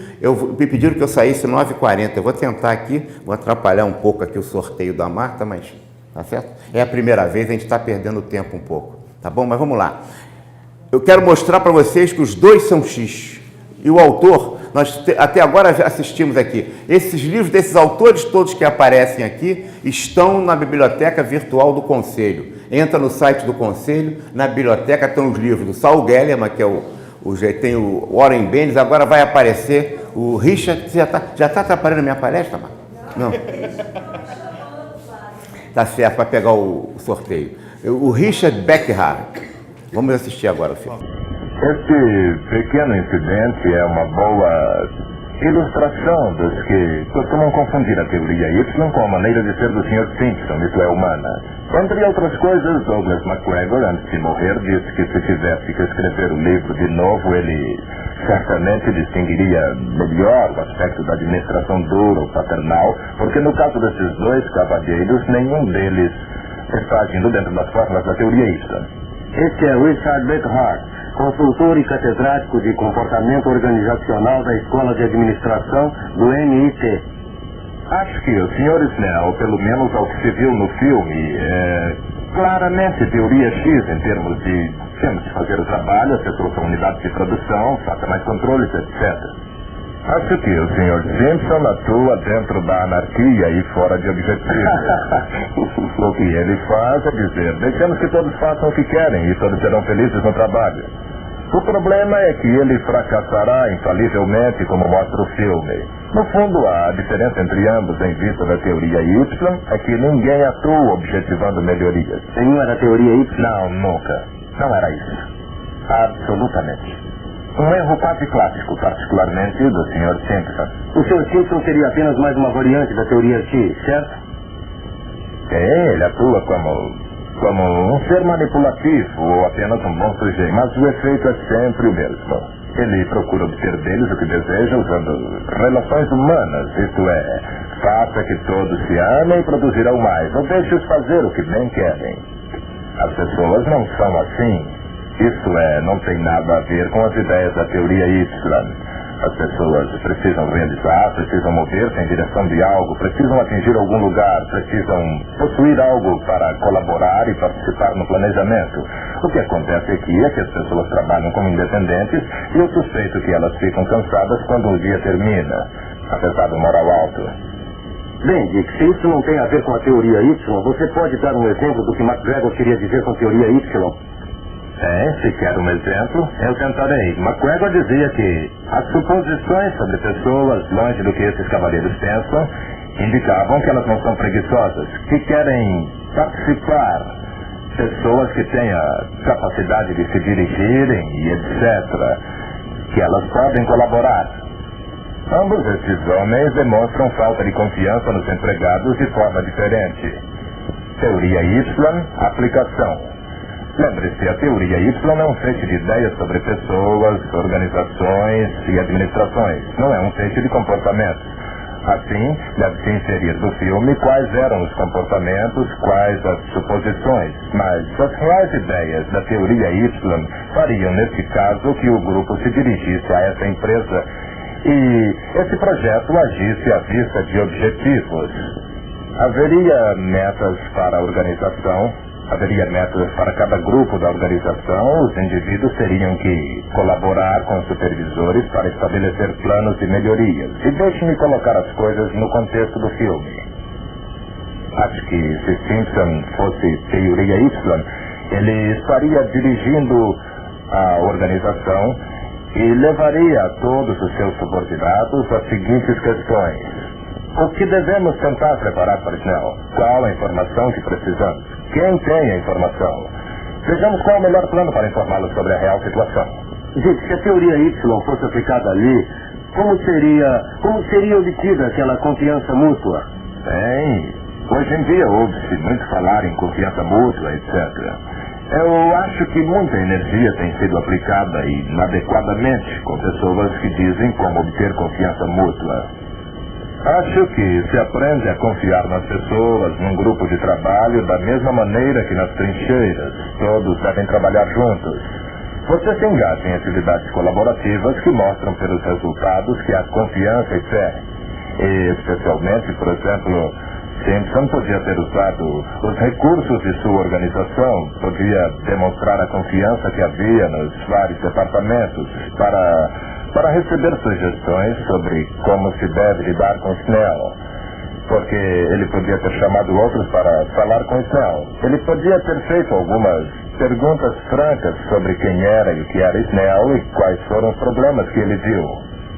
Me pediram que eu saísse 9h40. Eu vou tentar aqui, vou atrapalhar um pouco aqui o sorteio da Marta, mas tá certo? É a primeira vez, a gente está perdendo tempo um pouco. Tá bom? Mas vamos lá. Eu quero mostrar para vocês que os dois são X. E o autor, nós até agora assistimos aqui, esses livros desses autores todos que aparecem aqui estão na biblioteca virtual do Conselho. Entra no site do Conselho, na biblioteca estão os livros do Saul Gellerman, que é tem o Warren Bennis, agora vai aparecer o Richard. Você já tá atrapalhando a minha palestra, Marco? Não. Tá certo, para pegar o sorteio. O Richard Beckhard. Vamos assistir agora o filme. Este pequeno incidente é uma boa ilustração dos que costumam confundir a teoria Y com a maneira de ser do Sr. Simpson, isso é, humana. Entre outras coisas, Douglas MacGregor, antes de morrer, disse que se tivesse que escrever o livro de novo, ele certamente distinguiria melhor o aspecto da administração dura ou paternal, porque no caso desses dois cavalheiros, nenhum deles está agindo dentro das fórmulas da teoria Y. Este é Richard Beckhard, consultor e catedrático de comportamento organizacional da Escola de Administração do MIT. Acho que o Sr. Snell, pelo menos ao que se viu no filme, é claramente teoria X em termos de temos de fazer o trabalho, as pessoas são unidades de produção, faça mais controles, etc. Acho que o Sr. Simpson atua dentro da anarquia e fora de objetivos. O que ele faz é dizer, deixemos que todos façam o que querem e todos serão felizes no trabalho. O problema é que ele fracassará infalivelmente, como mostra o filme. No fundo, a diferença entre ambos em vista da teoria Y é que ninguém atua objetivando melhorias. Nenhuma era a teoria Y? Não, nunca. Não era isso. Absolutamente. Um erro quase clássico, particularmente do Sr. Simpson. O Sr. Simpson seria apenas mais uma variante da teoria X, certo? Ele atua como um ser manipulativo ou apenas um bom sujeito, mas o efeito é sempre o mesmo. Ele procura obter deles o que deseja usando relações humanas, isto é, faça que todos se amem e produzirão mais, ou deixe-os fazer o que bem querem. As pessoas não são assim. Isso é, não tem nada a ver com as ideias da teoria Y. As pessoas precisam realizar, precisam mover-se em direção de algo, precisam atingir algum lugar, precisam possuir algo para colaborar e participar no planejamento. O que acontece aqui é que as pessoas trabalham como independentes e eu suspeito que elas ficam cansadas quando o dia termina, apesar do moral alto. Bem, Dick, se isso não tem a ver com a teoria Y, você pode dar um exemplo do que MacGregor queria dizer com teoria Y? Se quer um exemplo, eu tentarei. MacGregor dizia que as suposições sobre pessoas, longe do que esses cavalheiros pensam, indicavam que elas não são preguiçosas, que querem participar, pessoas que têm a capacidade de se dirigirem e etc., que elas podem colaborar. Ambos esses homens demonstram falta de confiança nos empregados de forma diferente. Teoria Y, aplicação. Lembre-se, a teoria Y é um feixe de ideias sobre pessoas, organizações e administrações. Não é um feixe de comportamentos. Assim, deve-se inferir do filme quais eram os comportamentos, quais as suposições, mas as reais ideias da teoria Y fariam, nesse caso, que o grupo se dirigisse a essa empresa e esse projeto agisse à vista de objetivos. Haveria metas para a organização, haveria metas para cada grupo da organização. Os indivíduos teriam que colaborar com os supervisores para estabelecer planos de melhorias. E deixe-me colocar as coisas no contexto do filme. Acho que se Simpson fosse teoria Y, ele estaria dirigindo a organização e levaria a todos os seus subordinados as seguintes questões. O que devemos tentar preparar para Snell? Qual a informação que precisamos? Quem tem a informação? Vejamos qual é o melhor plano para informá-los sobre a real situação. Gente, se a teoria Y fosse aplicada ali, como seria obtida aquela confiança mútua? Bem, hoje em dia ouve-se muito falar em confiança mútua, etc. Eu acho que muita energia tem sido aplicada inadequadamente com pessoas que dizem como obter confiança mútua. Acho que se aprende a confiar nas pessoas num grupo de trabalho da mesma maneira que nas trincheiras. Todos devem trabalhar juntos. Você se engaja em atividades colaborativas que mostram pelos resultados que há confiança e fé. E, especialmente, por exemplo, Simpson podia ter usado os recursos de sua organização, podia demonstrar a confiança que havia nos vários departamentos para receber sugestões sobre como se deve lidar com Snell. Porque ele podia ter chamado outros para falar com Snell. Ele podia ter feito algumas perguntas francas sobre quem era e o que era Snell e quais foram os problemas que ele viu.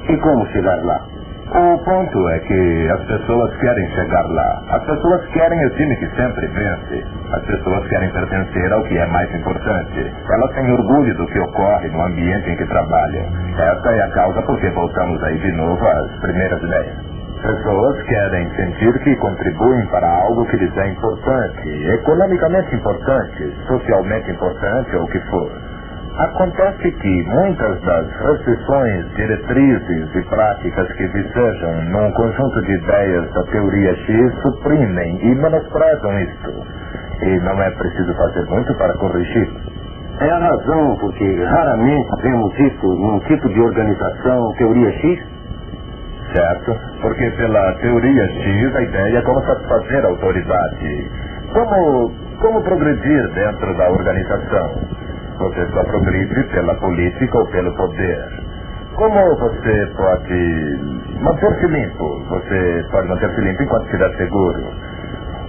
E como chegar lá? O ponto é que as pessoas querem chegar lá. As pessoas querem o time que sempre vence. As pessoas querem pertencer ao que é mais importante. Elas têm orgulho do que ocorre no ambiente em que trabalham. Essa é a causa por que voltamos aí de novo às primeiras ideias. Pessoas querem sentir que contribuem para algo que lhes é importante, economicamente importante, socialmente importante ou o que for. Acontece que muitas das restrições, diretrizes e práticas que vicejam num conjunto de ideias da teoria X suprimem e menosprezam isto. E não é preciso fazer muito para corrigir. É a razão porque raramente vemos isso num tipo de organização teoria X? Certo, porque pela teoria X a ideia é como satisfazer a autoridade. Como progredir dentro da organização? Você só progride pela política ou pelo poder. Como você pode manter-se limpo? Você pode manter-se limpo enquanto estiver seguro.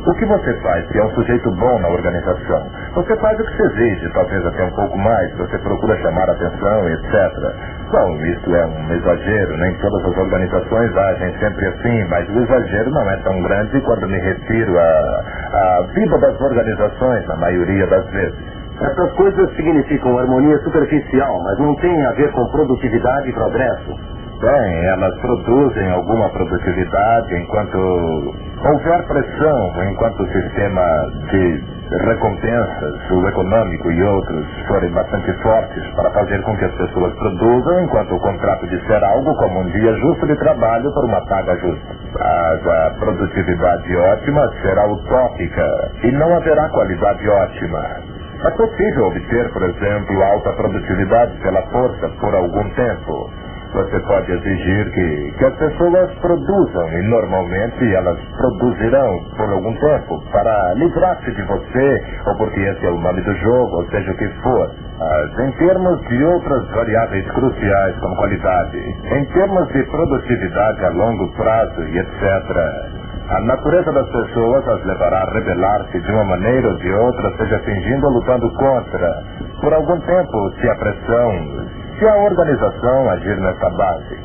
O que você faz se é um sujeito bom na organização? Você faz o que se exige, talvez até um pouco mais. Você procura chamar a atenção, etc. Bom, isso é um exagero. Nem todas as organizações agem sempre assim, mas o exagero não é tão grande quando me refiro à vida das organizações, na maioria das vezes. Essas coisas significam harmonia superficial, mas não têm a ver com produtividade e progresso. Bem, elas produzem alguma produtividade enquanto houver pressão, enquanto o sistema de recompensas, o econômico e outros forem bastante fortes para fazer com que as pessoas produzam, enquanto o contrato disser algo como um dia justo de trabalho por uma paga justa. Mas a produtividade ótima será utópica e não haverá qualidade ótima. É possível obter, por exemplo, alta produtividade pela força por algum tempo. Você pode exigir que as pessoas produzam e normalmente elas produzirão por algum tempo para livrar-se de você ou porque esse é o nome do jogo, ou seja o que for. Mas em termos de outras variáveis cruciais como qualidade, em termos de produtividade a longo prazo e etc., a natureza das pessoas as levará a rebelar-se de uma maneira ou de outra, seja fingindo ou lutando contra. Por algum tempo, se a pressão, se a organização agir nessa base.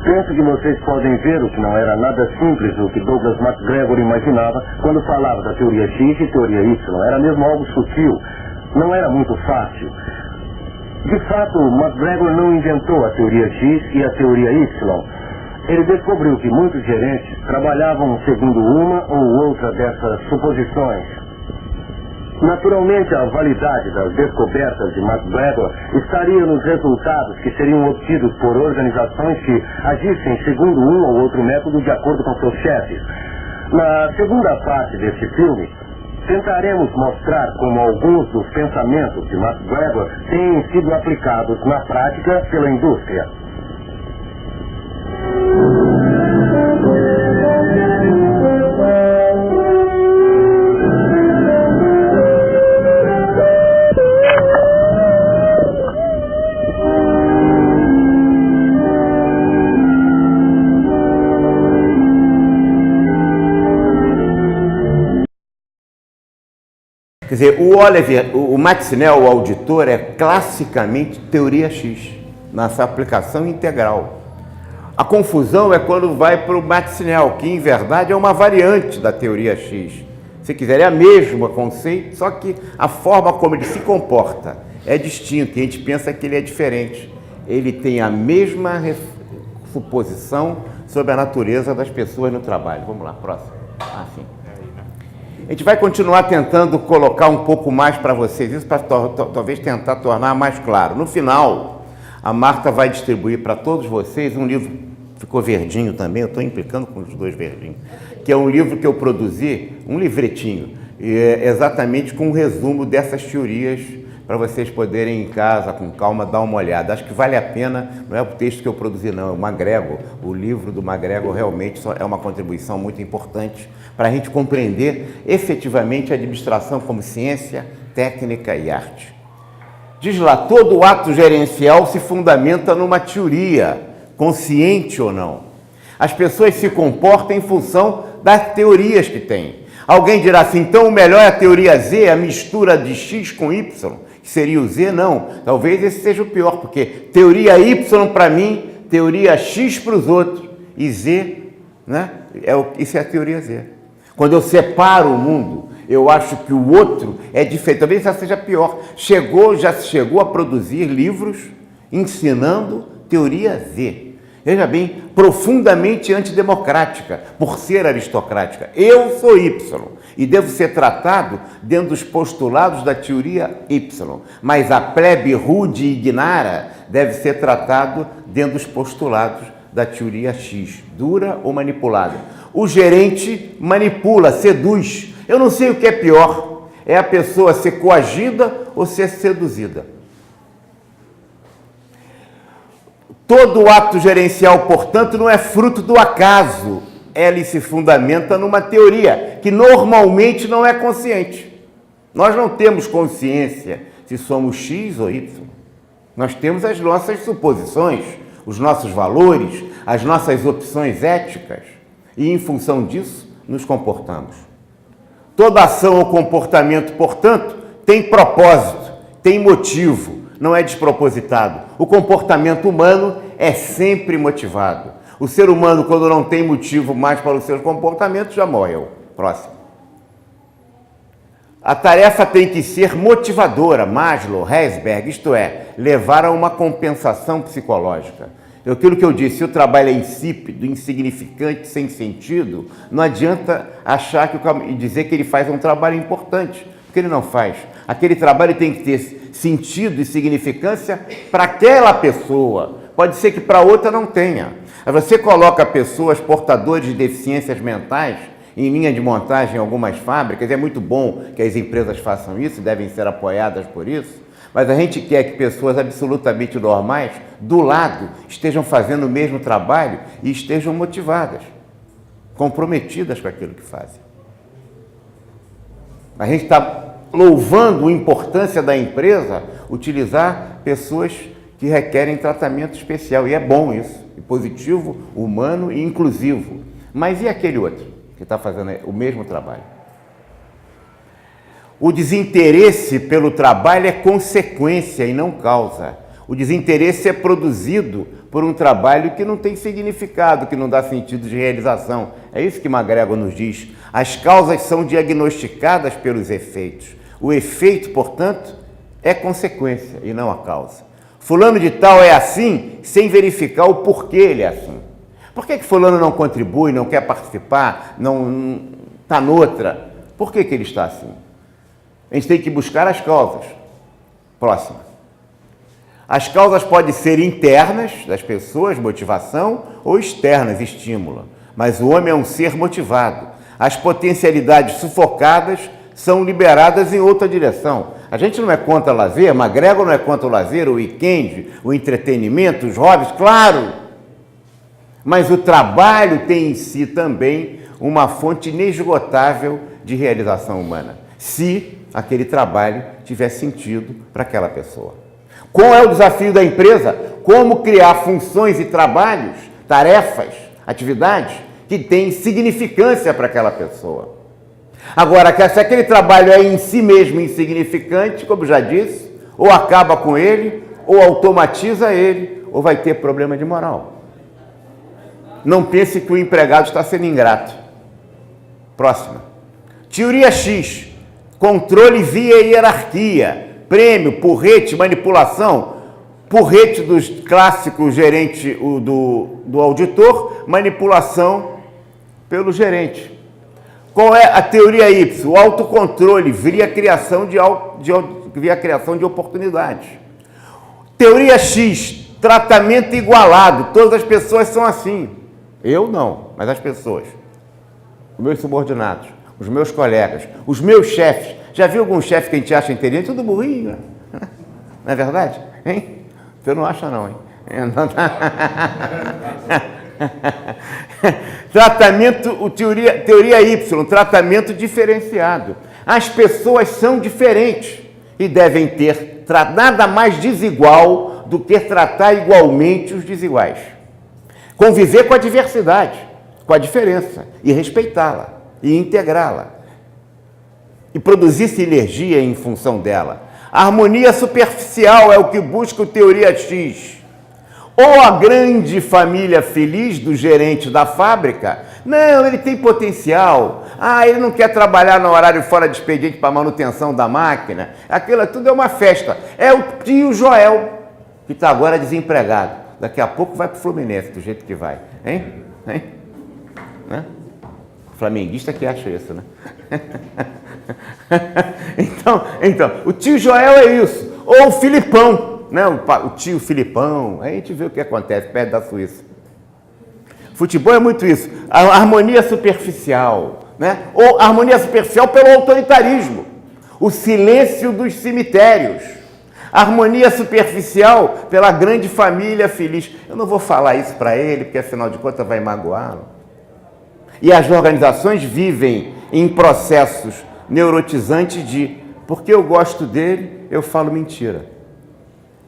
Penso que vocês podem ver o que não era nada simples o que Douglas MacGregor imaginava quando falava da teoria X e teoria Y. Era mesmo algo sutil. Não era muito fácil. De fato, MacGregor não inventou a teoria X e a teoria Y. Ele descobriu que muitos gerentes trabalhavam segundo uma ou outra dessas suposições. Naturalmente, a validade das descobertas de MacGregor estaria nos resultados que seriam obtidos por organizações que agissem segundo um ou outro método de acordo com seus chefes. Na segunda parte deste filme, tentaremos mostrar como alguns dos pensamentos de MacGregor têm sido aplicados na prática pela indústria. Quer dizer, o Oliver, o Matt Snell, o auditor, é classicamente teoria X, nessa aplicação integral. A confusão é quando vai para o Matt Snell, que em verdade é uma variante da teoria X. Se quiser, é a mesma conceito, só que a forma como ele se comporta é distinta, e a gente pensa que ele é diferente. Ele tem a mesma suposição sobre a natureza das pessoas no trabalho. Vamos lá, próximo. Sim. A gente vai continuar tentando colocar um pouco mais para vocês, isso para talvez tentar tornar mais claro. No final, a Marta vai distribuir para todos vocês um livro, ficou verdinho também, eu estou implicando com os dois verdinhos, que é um livro que eu produzi, um livretinho, exatamente com um resumo dessas teorias, para vocês poderem em casa, com calma, dar uma olhada. Acho que vale a pena, não é o texto que eu produzi não, é o MacGregor, o livro do MacGregor realmente é uma contribuição muito importante para a gente compreender efetivamente a administração como ciência, técnica e arte. Diz lá, todo ato gerencial se fundamenta numa teoria, consciente ou não. As pessoas se comportam em função das teorias que têm. Alguém dirá assim, então o melhor é a teoria Z, a mistura de X com Y, que seria o Z? Não, talvez esse seja o pior, porque teoria Y para mim, teoria X para os outros, e Z, né? Isso é a teoria Z. Quando eu separo o mundo, eu acho que o outro é diferente, talvez essa seja pior. Já se chegou a produzir livros ensinando teoria Z. Veja bem, profundamente antidemocrática, por ser aristocrática. Eu sou Y e devo ser tratado dentro dos postulados da teoria Y, mas a plebe rude e ignara deve ser tratado dentro dos postulados da teoria X, dura ou manipulada. O gerente manipula, seduz. Eu não sei o que é pior, é a pessoa ser coagida ou ser seduzida. Todo ato gerencial, portanto, não é fruto do acaso. Ele se fundamenta numa teoria que normalmente não é consciente. Nós não temos consciência se somos X ou Y. Nós temos as nossas suposições, os nossos valores, as nossas opções éticas e, em função disso, nos comportamos. Toda ação ou comportamento, portanto, tem propósito, tem motivo, não é despropositado. O comportamento humano é sempre motivado. O ser humano, quando não tem motivo mais para os seus comportamentos, já morreu. Próximo. A tarefa tem que ser motivadora, Maslow, Herzberg, isto é, levar a uma compensação psicológica. Aquilo que eu disse, se o trabalho é insípido, insignificante, sem sentido, não adianta achar e dizer que ele faz um trabalho importante, porque ele não faz. Aquele trabalho tem que ter sentido e significância para aquela pessoa. Pode ser que para outra não tenha. Você coloca pessoas portadores de deficiências mentais em linha de montagem em algumas fábricas, é muito bom que as empresas façam isso, devem ser apoiadas por isso, mas a gente quer que pessoas absolutamente normais, do lado, estejam fazendo o mesmo trabalho e estejam motivadas, comprometidas com aquilo que fazem. A gente está louvando a importância da empresa utilizar pessoas que requerem tratamento especial, e é bom isso, e positivo, humano e inclusivo. Mas e aquele outro que está fazendo o mesmo trabalho? O desinteresse pelo trabalho é consequência e não causa. O desinteresse é produzido por um trabalho que não tem significado, que não dá sentido de realização. É isso que MacGregor nos diz. As causas são diagnosticadas pelos efeitos. O efeito, portanto, é consequência e não a causa. Fulano de tal é assim, sem verificar o porquê ele é assim. Por que fulano não contribui, não quer participar, não está noutra? Por que ele está assim? A gente tem que buscar as causas. Próxima. As causas podem ser internas das pessoas, motivação, ou externas, estímulo. Mas o homem é um ser motivado. As potencialidades sufocadas são liberadas em outra direção. A gente não é contra o lazer, McGregor não é contra o lazer, o weekend, o entretenimento, os hobbies, claro. Mas o trabalho tem em si também uma fonte inesgotável de realização humana, se aquele trabalho tiver sentido para aquela pessoa. Qual é o desafio da empresa? Como criar funções e trabalhos, tarefas, atividades que têm significância para aquela pessoa. Agora, se aquele trabalho é em si mesmo insignificante, como já disse, ou acaba com ele, ou automatiza ele, ou vai ter problema de moral. Não pense que o empregado está sendo ingrato. Próxima. Teoria X. Controle via hierarquia. Prêmio, porrete, manipulação. Porrete dos clássicos gerente do auditor, manipulação pelo gerente. Qual é a teoria Y? O autocontrole via criação de oportunidades. Teoria X, tratamento igualado. Todas as pessoas são assim. Eu não, mas as pessoas. Os meus subordinados, os meus colegas, os meus chefes. Já viu algum chefe que a gente acha inteligente? Tudo burrinho, né? Não é verdade? Hein? Você não acha não, hein? Tratamento, teoria Y, tratamento diferenciado. As pessoas são diferentes e devem ter nada mais desigual do que tratar igualmente os desiguais. Conviver com a diversidade, com a diferença, e respeitá-la, e integrá-la, e produzir sinergia em função dela. A harmonia superficial é o que busca o teoria X. Ou a grande família feliz do gerente da fábrica, não, ele tem potencial, ele não quer trabalhar no horário fora de expediente para manutenção da máquina, aquilo tudo é uma festa. É o tio Joel, que está agora desempregado, daqui a pouco vai para o Fluminense, do jeito que vai, hein? Né? Flamenguista que acha isso, né? Então, o tio Joel é isso, ou o Filipão, né? O tio Filipão, aí a gente vê o que acontece perto da Suíça. Futebol é muito isso, a harmonia superficial, né? Ou a harmonia superficial pelo autoritarismo, o silêncio dos cemitérios, a harmonia superficial pela grande família feliz. Eu não vou falar isso para ele, porque afinal de contas vai magoá-lo. E as organizações vivem em processos neurotizantes de, porque eu gosto dele, eu falo mentira.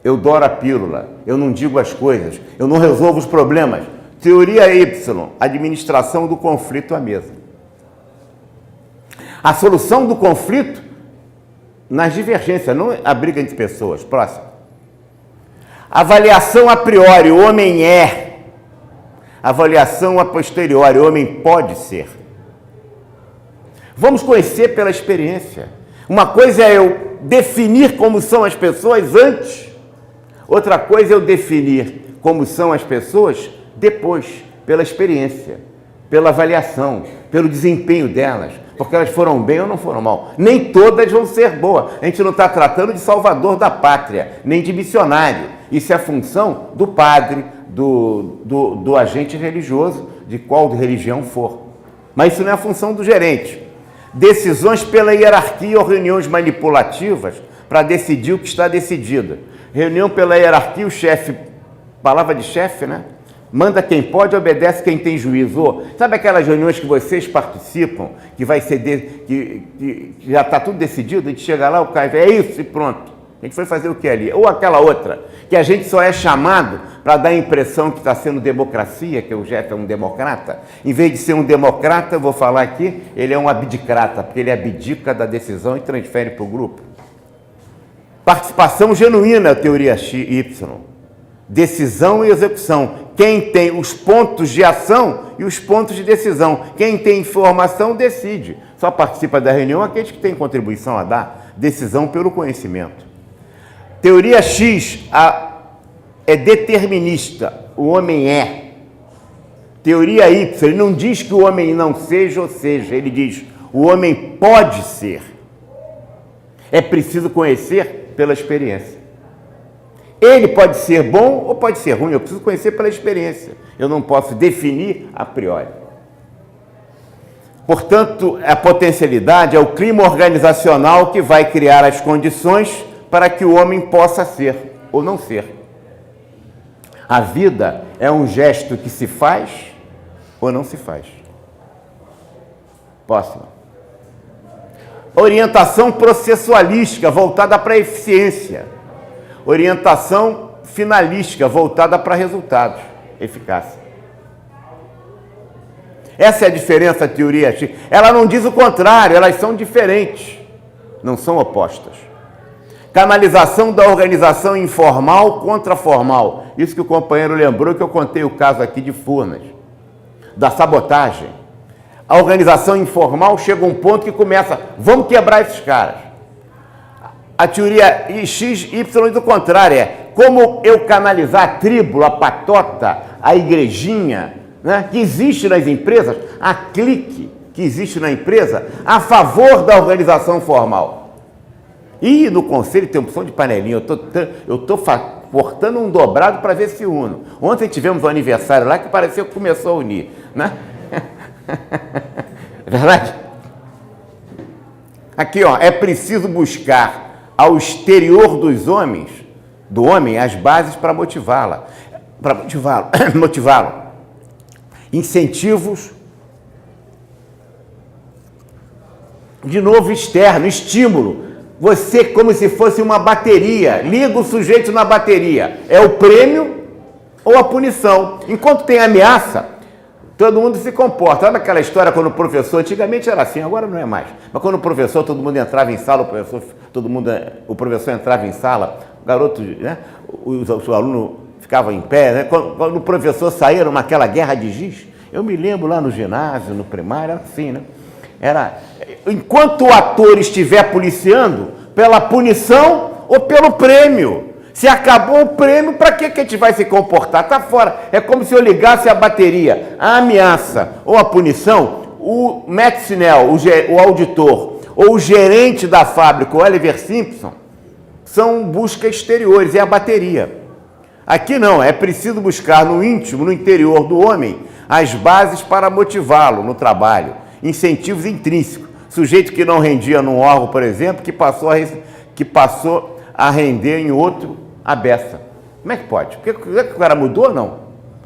Eu doro a pílula, eu não digo as coisas, eu não resolvo os problemas. Teoria Y, administração do conflito à mesa. A solução do conflito nas divergências, não a briga entre pessoas. Próximo. Avaliação a priori, o homem é. Avaliação a posteriori, o homem pode ser. Vamos conhecer pela experiência. Uma coisa é eu definir como são as pessoas antes, outra coisa é eu definir como são as pessoas depois, pela experiência, pela avaliação, pelo desempenho delas, porque elas foram bem ou não foram mal. Nem todas vão ser boas. A gente não está tratando de salvador da pátria, nem de missionário. Isso é função do padre, do agente religioso, de qual religião for. Mas isso não é a função do gerente. Decisões pela hierarquia ou reuniões manipulativas para decidir o que está decidido. Reunião pela hierarquia, o chefe, palavra de chefe, né? Manda quem pode, obedece quem tem juízo. Sabe aquelas reuniões que vocês participam, que vai ser que já está tudo decidido, a gente chega lá, o cara é isso e pronto. A gente foi fazer o que ali? Ou aquela outra, que a gente só é chamado para dar a impressão que está sendo democracia, que o Jeff é um democrata. Em vez de ser um democrata, eu vou falar aqui, ele é um abdicrata, porque ele abdica da decisão e transfere para o grupo. Participação genuína, teoria Y. Decisão e execução. Quem tem os pontos de ação e os pontos de decisão. Quem tem informação, decide. Só participa da reunião aqueles que têm contribuição a dar. Decisão pelo conhecimento. Teoria X é determinista. O homem é. Teoria Y, ele não diz que o homem não seja ou seja. Ele diz, o homem pode ser. É preciso conhecer pela experiência. Ele pode ser bom ou pode ser ruim, eu preciso conhecer pela experiência. Eu não posso definir a priori. Portanto, a potencialidade é o clima organizacional que vai criar as condições para que o homem possa ser ou não ser. A vida é um gesto que se faz ou não se faz. Próximo. Orientação processualística voltada para a eficiência. Orientação finalística voltada para resultados, eficácia. Essa é a diferença da teoria X. Ela não diz o contrário, elas são diferentes, não são opostas. Canalização da organização informal contra formal. Isso que o companheiro lembrou, que eu contei o caso aqui de Furnas, da sabotagem. A organização informal chega a um ponto que começa, vamos quebrar esses caras. A teoria X, Y diz o contrário, é como eu canalizar a tribo, a patota, a igrejinha, né, que existe nas empresas, a clique que existe na empresa, a favor da organização formal. E no conselho tem opção de panelinha, eu estou cortando um dobrado para ver se uno. Ontem tivemos um aniversário lá que pareceu que começou a unir, né? É verdade? Aqui, ó, é preciso buscar ao exterior dos homens, do homem, as bases para motivá-lo. Incentivos, de novo externo, estímulo. Você, como se fosse uma bateria, liga o sujeito na bateria. É o prêmio ou a punição. Enquanto tem ameaça, todo mundo se comporta. Olha aquela história quando o professor, antigamente era assim, agora não é mais. Mas quando o professor, todo mundo entrava em sala, o professor entrava em sala, o garoto, né, o aluno ficava em pé, né? Quando o professor saía naquela guerra de giz, eu me lembro lá no ginásio, no primário, era assim, né? Enquanto o ator estiver policiando, pela punição ou pelo prêmio. Se acabou o prêmio, para que a gente vai se comportar? Está fora. É como se eu ligasse a bateria. A ameaça ou a punição, o Matt Snell, o auditor, ou o gerente da fábrica, o Oliver Simpson, são buscas exteriores, é a bateria. Aqui não, é preciso buscar no íntimo, no interior do homem, as bases para motivá-lo no trabalho. Incentivos intrínsecos. Sujeito que não rendia num órgão, por exemplo, que passou a render em outro a beça. Como é que pode? Porque o cara mudou ou não?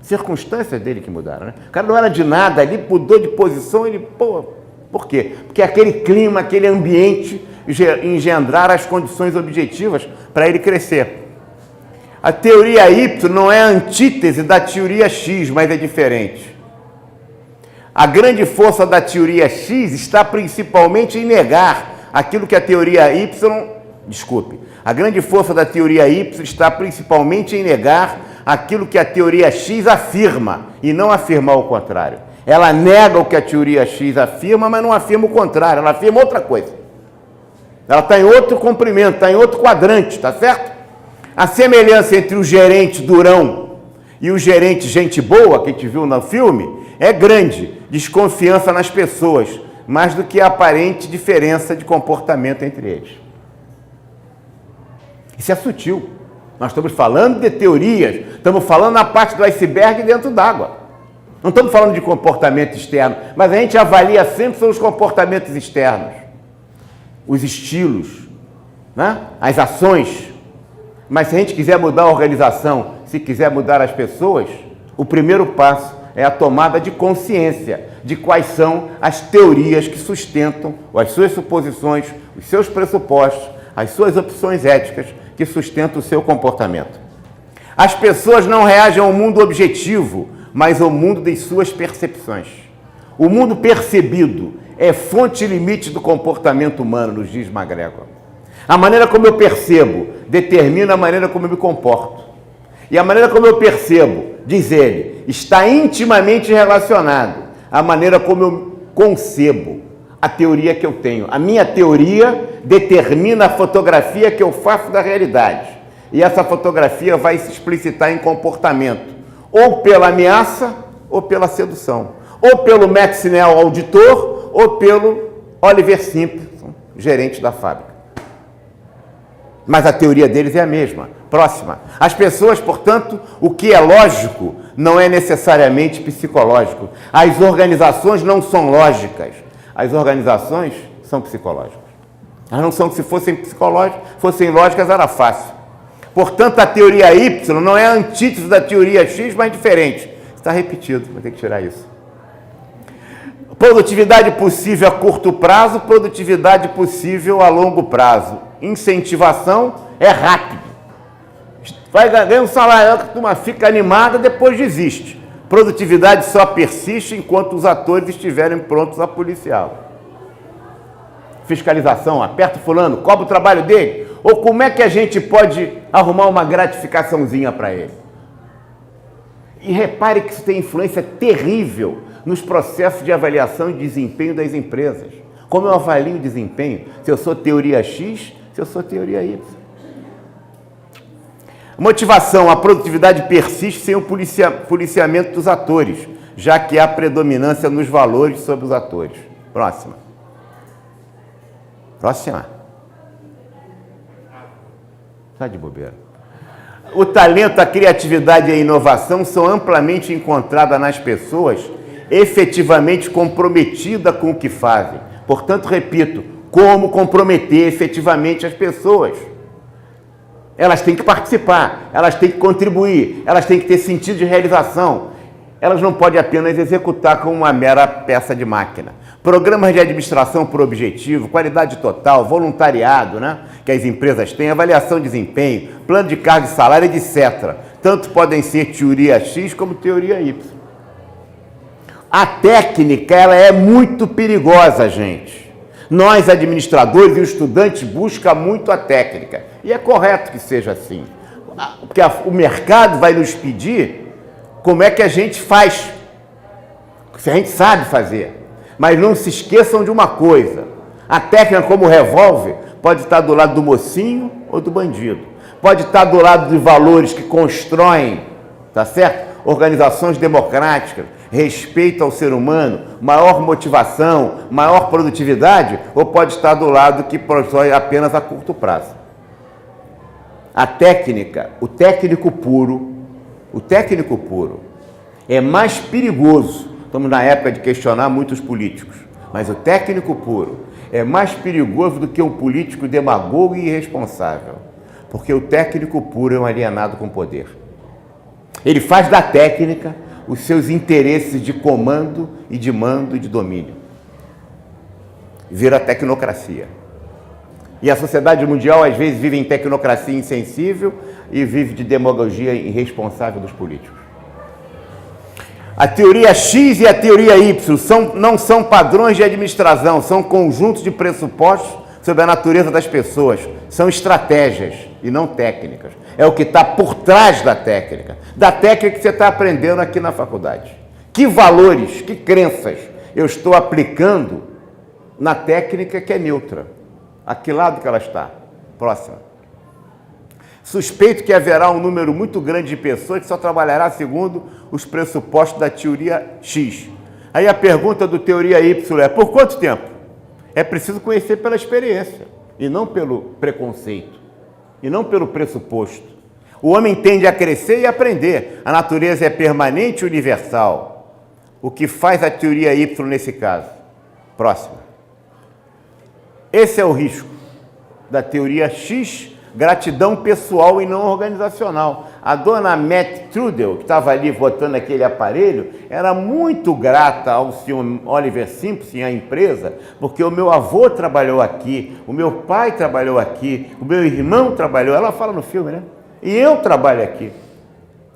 Circunstâncias dele que mudaram, né? O cara não era de nada ali, mudou de posição, ele, por quê? Porque aquele clima, aquele ambiente engendraram as condições objetivas para ele crescer. A teoria Y não é a antítese da teoria X, mas é diferente. A grande força da teoria X está principalmente em negar aquilo que a teoria Y... A grande força da teoria Y está principalmente em negar aquilo que a teoria X afirma e não afirmar o contrário. Ela nega o que a teoria X afirma, mas não afirma o contrário, ela afirma outra coisa. Ela está em outro comprimento, está em outro quadrante, tá certo? A semelhança entre o gerente durão e o gerente gente boa, que a gente viu no filme, é grande. Desconfiança nas pessoas, mais do que a aparente diferença de comportamento entre eles. Isso é sutil. Nós estamos falando de teorias, estamos falando na parte do iceberg dentro d'água. Não estamos falando de comportamento externo, mas a gente avalia sempre os comportamentos externos, os estilos, né? As ações. Mas se a gente quiser mudar a organização, se quiser mudar as pessoas, o primeiro passo é a tomada de consciência de quais são as teorias que sustentam as suas suposições, os seus pressupostos, as suas opções éticas que sustentam o seu comportamento. As pessoas não reagem ao mundo objetivo, mas ao mundo das suas percepções. O mundo percebido é fonte e limite do comportamento humano, nos diz MacGregor. A maneira como eu percebo determina a maneira como eu me comporto. E a maneira como eu percebo, diz ele, está intimamente relacionado à maneira como eu concebo a teoria que eu tenho. A minha teoria determina a fotografia que eu faço da realidade. E essa fotografia vai se explicitar em comportamento, ou pela ameaça, ou pela sedução. Ou pelo Matt Snell, auditor, ou pelo Oliver Simpson, gerente da fábrica. Mas a teoria deles é a mesma. Próxima. As pessoas, portanto, o que é lógico não é necessariamente psicológico. As organizações não são lógicas. As organizações são psicológicas. Elas não são que se fossem psicológicas, fossem lógicas, era fácil. Portanto, a teoria Y não é a antítese da teoria X, mas diferente. Está repetido, vou ter que tirar isso. Produtividade possível a curto prazo, produtividade possível a longo prazo. Incentivação é rápido. Vai ganhar um salário, a turma fica animada, depois desiste. Produtividade só persiste enquanto os atores estiverem prontos a policiá-lo. Fiscalização, aperta o fulano, cobra o trabalho dele. Ou como é que a gente pode arrumar uma gratificaçãozinha para ele? E repare que isso tem influência terrível nos processos de avaliação e desempenho das empresas. Como eu avalio o desempenho? Se eu sou teoria X, se eu sou teoria Y. Motivação, a produtividade persiste sem o policiamento dos atores, já que há predominância nos valores sobre os atores. Próxima. Próxima. Está de bobeira. O talento, a criatividade e a inovação são amplamente encontradas nas pessoas efetivamente comprometidas com o que fazem. Portanto, repito, como comprometer efetivamente as pessoas? Elas têm que participar, elas têm que contribuir, elas têm que ter sentido de realização. Elas não podem apenas executar como uma mera peça de máquina. Programas de administração por objetivo, qualidade total, voluntariado, né, que as empresas têm, avaliação de desempenho, plano de carga e salário, etc. Tanto podem ser teoria X como teoria Y. A técnica, ela é muito perigosa, gente. Nós, administradores e os estudantes, buscam muito a técnica. E é correto que seja assim. Porque o mercado vai nos pedir como é que a gente faz. Se a gente sabe fazer. Mas não se esqueçam de uma coisa. A técnica, como revólver, pode estar do lado do mocinho ou do bandido. Pode estar do lado de valores que constroem, tá certo? Organizações democráticas, respeito ao ser humano, maior motivação, maior produtividade, ou pode estar do lado que constrói apenas a curto prazo. A técnica, o técnico puro é mais perigoso. Estamos na época de questionar muitos políticos, mas o técnico puro é mais perigoso do que um político demagogo e irresponsável, porque o técnico puro é um alienado com poder. Ele faz da técnica os seus interesses de comando e de mando e de domínio. Vira tecnocracia. E a sociedade mundial, às vezes, vive em tecnocracia insensível e vive de demagogia irresponsável dos políticos. A teoria X e a teoria Y não são padrões de administração, são conjuntos de pressupostos sobre a natureza das pessoas. São estratégias e não técnicas. É o que está por trás da técnica que você está aprendendo aqui na faculdade. Que valores, que crenças eu estou aplicando na técnica que é neutra? A que lado que ela está? Próxima. Suspeito que haverá um número muito grande de pessoas que só trabalhará segundo os pressupostos da teoria X. Aí a pergunta do teoria Y é: por quanto tempo? É preciso conhecer pela experiência, e não pelo preconceito, e não pelo pressuposto. O homem tende a crescer e aprender. A natureza é permanente e universal. O que faz a teoria Y nesse caso? Próximo. Esse é o risco da teoria X, gratidão pessoal e não organizacional. A dona Matt Trudel, que estava ali botando aquele aparelho, era muito grata ao senhor Oliver Simpson e à empresa, porque o meu avô trabalhou aqui, o meu pai trabalhou aqui, o meu irmão trabalhou, ela fala no filme, né? E eu trabalho aqui.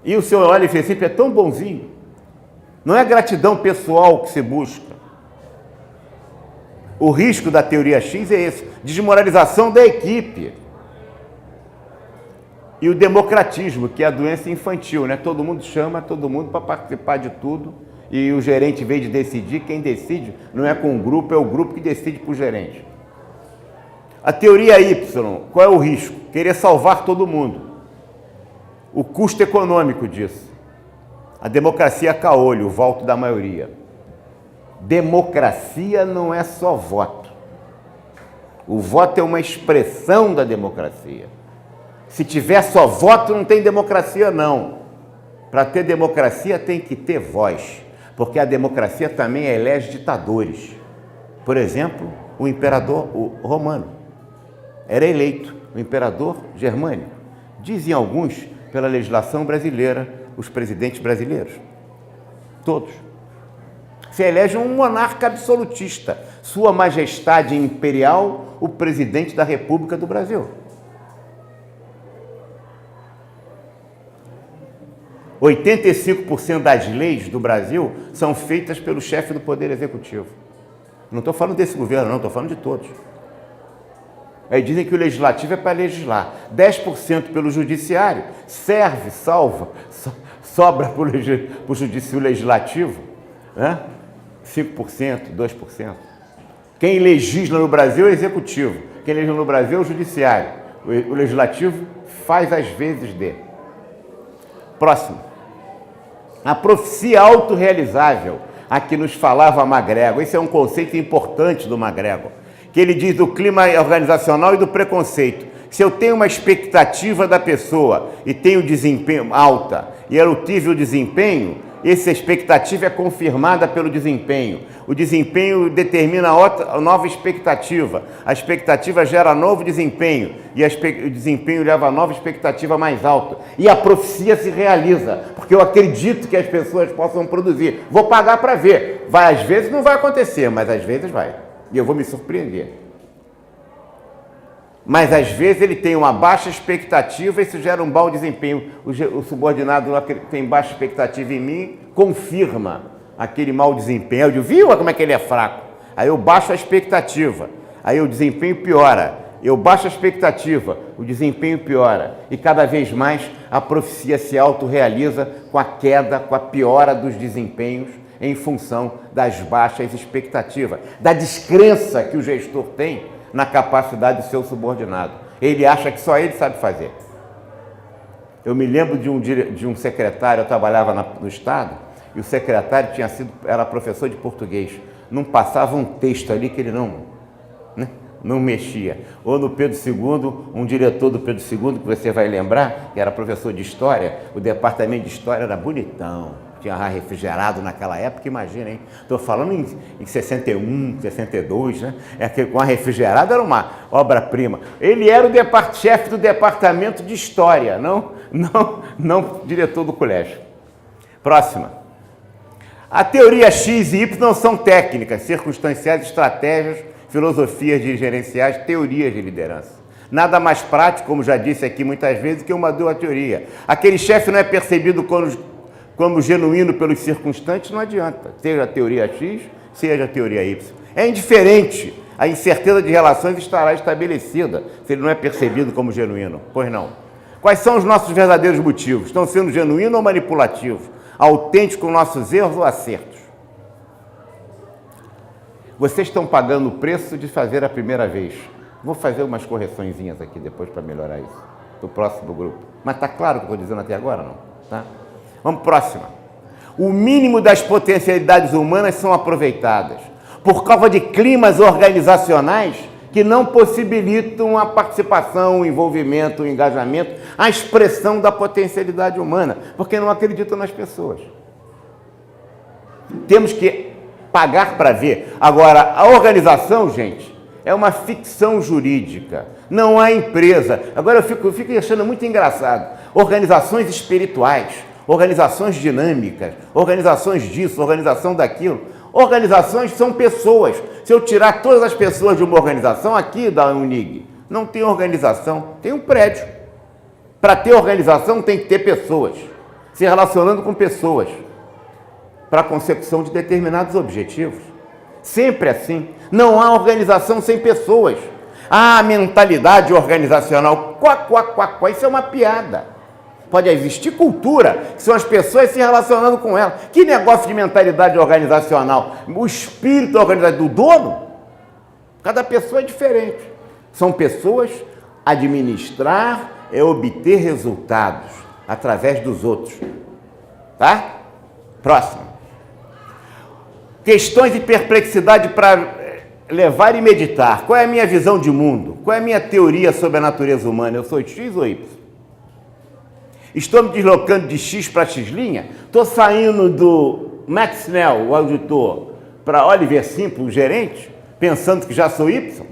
E o senhor Oliver Simpson é tão bonzinho. Não é gratidão pessoal que se busca. O risco da teoria X é esse, desmoralização da equipe. E o democratismo, que é a doença infantil, né? Todo mundo chama todo mundo para participar de tudo e o gerente, em vez de decidir, quem decide não é com o grupo, é o grupo que decide para o gerente. A teoria Y, qual é o risco? Querer salvar todo mundo. O custo econômico disso. A democracia caolho, o voto da maioria. Democracia não é só voto. O voto é uma expressão da democracia. Se tiver só voto, não tem democracia, não. Para ter democracia, tem que ter voz, porque a democracia também elege ditadores. Por exemplo, o imperador romano era eleito, o imperador germânico. Dizem alguns, pela legislação brasileira, os presidentes brasileiros. Todos. Se elege um monarca absolutista, Sua Majestade Imperial, o presidente da República do Brasil. 85% das leis do Brasil são feitas pelo chefe do Poder Executivo. Não estou falando desse governo, não, estou falando de todos. Aí dizem que o legislativo é para legislar. 10% pelo judiciário, serve, salva, sobra para o judiciário legislativo, né? 5%, 2%. Quem legisla no Brasil é o executivo. Quem legisla no Brasil é o judiciário. O legislativo faz às vezes de. Próximo. A profecia autorrealizável, a que nos falava MacGregor. Esse é um conceito importante do MacGregor, que ele diz do clima organizacional e do preconceito. Se eu tenho uma expectativa da pessoa e tenho desempenho alta e ela tive o desempenho, essa expectativa é confirmada pelo desempenho. O desempenho determina a nova expectativa. A expectativa gera novo desempenho e o desempenho leva a nova expectativa mais alta. E a profecia se realiza, porque eu acredito que as pessoas possam produzir. Vou pagar para ver. Às vezes não vai acontecer, mas às vezes vai. E eu vou me surpreender. Mas às vezes ele tem uma baixa expectativa e isso gera um mau desempenho. O subordinado lá que tem baixa expectativa em mim confirma aquele mau desempenho. Eu digo, viu como é que ele é fraco? Aí eu baixo a expectativa, aí o desempenho piora. Eu baixo a expectativa, o desempenho piora. E cada vez mais a profecia se autorrealiza com a queda, com a piora dos desempenhos em função das baixas expectativas, da descrença que o gestor tem na capacidade do seu subordinado. Ele acha que só ele sabe fazer. Eu me lembro de um secretário, eu trabalhava no Estado, e o secretário era professor de português. Não passava um texto ali que ele não mexia. Ou no Pedro II, um diretor do Pedro II, que você vai lembrar, que era professor de História, o departamento de História era bonitão. Tinha ar refrigerado naquela época, imagina, hein? Estou falando em 61, 62, né? Com ar refrigerado era uma obra-prima. Ele era o chefe do departamento de História, não diretor do colégio. Próxima. A teoria X e Y são técnicas, circunstanciais, estratégias, filosofias de gerenciais, teorias de liderança. Nada mais prático, como já disse aqui muitas vezes, que uma boa teoria. Aquele chefe não é percebido como genuíno pelos circunstantes, não adianta. Seja a teoria X, seja a teoria Y. É indiferente. A incerteza de relações estará estabelecida se ele não é percebido como genuíno. Pois não. Quais são os nossos verdadeiros motivos? Estão sendo genuíno ou manipulativo? Autêntico com nossos erros ou acertos? Vocês estão pagando o preço de fazer a primeira vez. Vou fazer umas correçõezinhas aqui depois para melhorar isso, do próximo grupo. Mas está claro o que eu estou dizendo até agora, não? Tá? Vamos próxima. O mínimo das potencialidades humanas são aproveitadas por causa de climas organizacionais que não possibilitam a participação, o envolvimento, o engajamento, a expressão da potencialidade humana, porque não acreditam nas pessoas. Temos que pagar para ver. Agora, a organização, gente, é uma ficção jurídica. Não há empresa. Agora eu fico achando muito engraçado. Organizações espirituais, organizações dinâmicas, organizações disso, organização daquilo. Organizações são pessoas. Se eu tirar todas as pessoas de uma organização, aqui da Unig, não tem organização, tem um prédio. Para ter organização tem que ter pessoas, se relacionando com pessoas, para a consecução de determinados objetivos. Sempre assim. Não há organização sem pessoas. Há mentalidade organizacional. Isso é uma piada. Pode existir cultura, que são as pessoas se relacionando com ela. Que negócio de mentalidade organizacional? O espírito organizacional do dono? Cada pessoa é diferente. São pessoas, administrar é obter resultados através dos outros. Tá? Próximo. Questões de perplexidade levar e meditar. Qual é a minha visão de mundo? Qual é a minha teoria sobre a natureza humana? Eu sou X ou Y? Estou me deslocando de X para X'? Estou saindo do Max Snell, o auditor, para Oliver Simple, o gerente, pensando que já sou Y?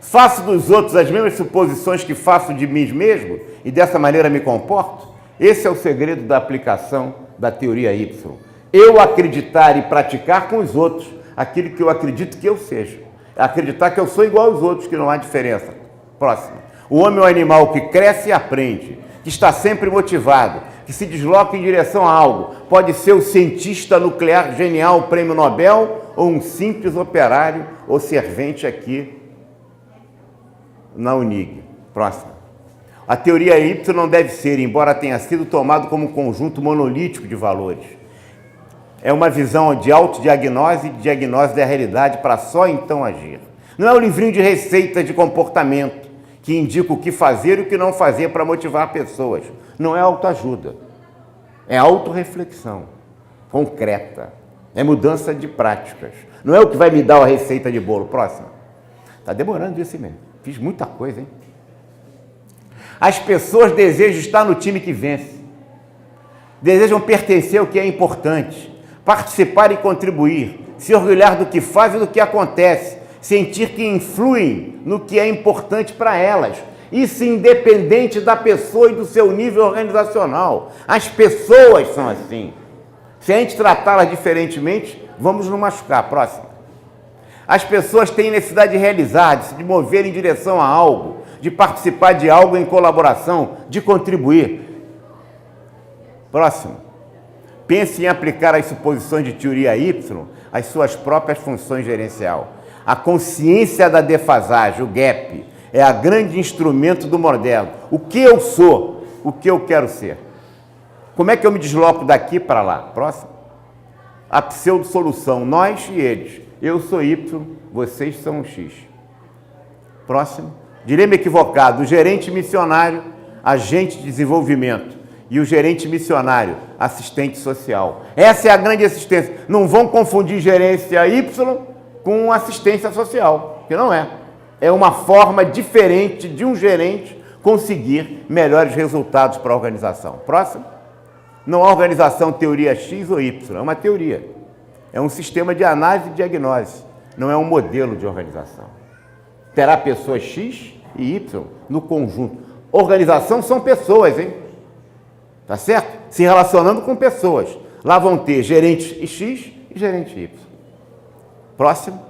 Faço dos outros as mesmas suposições que faço de mim mesmo e dessa maneira me comporto? Esse é o segredo da aplicação da teoria Y. Eu acreditar e praticar com os outros aquilo que eu acredito que eu seja. Acreditar que eu sou igual aos outros, que não há diferença. Próximo. O homem é um animal que cresce e aprende, que está sempre motivado, que se desloca em direção a algo. Pode ser o cientista nuclear genial, prêmio Nobel, ou um simples operário ou servente aqui na Unig. Próximo. A teoria Y não deve ser, embora tenha sido tomado como um conjunto monolítico de valores. É uma visão de autodiagnose e de diagnose da realidade para só então agir. Não é um livrinho de receitas de comportamento que indica o que fazer e o que não fazer para motivar pessoas. Não é autoajuda. É autorreflexão concreta. É mudança de práticas. Não é o que vai me dar a receita de bolo. Próximo. Está demorando isso mesmo. Fiz muita coisa, hein? As pessoas desejam estar no time que vence. Desejam pertencer ao que é importante. Participar e contribuir. Se orgulhar do que faz e do que acontece. Sentir que influem no que é importante para elas. Isso independente da pessoa e do seu nível organizacional. As pessoas são assim. Se a gente tratá-las diferentemente, vamos nos machucar. Próximo. As pessoas têm necessidade de realizar, de se mover em direção a algo, de participar de algo em colaboração, de contribuir. Próximo. Pense em aplicar as suposições de teoria Y às suas próprias funções gerencial. A consciência da defasagem, o gap, é a grande instrumento do modelo. O que eu sou, o que eu quero ser. Como é que eu me desloco daqui para lá? Próximo. A pseudo-solução, nós e eles. Eu sou Y, vocês são X. Próximo. Dilema equivocado. O gerente missionário, agente de desenvolvimento. E o gerente missionário, assistente social. Essa é a grande assistência. Não vão confundir gerência Y com assistência social, que não é. É uma forma diferente de um gerente conseguir melhores resultados para a organização. Próximo. Não há organização teoria X ou Y, é uma teoria. É um sistema de análise e diagnose, não é um modelo de organização. Terá pessoas X e Y no conjunto. Organização são pessoas, hein? Tá certo? Se relacionando com pessoas. Lá vão ter gerentes X e gerente Y. Próximo.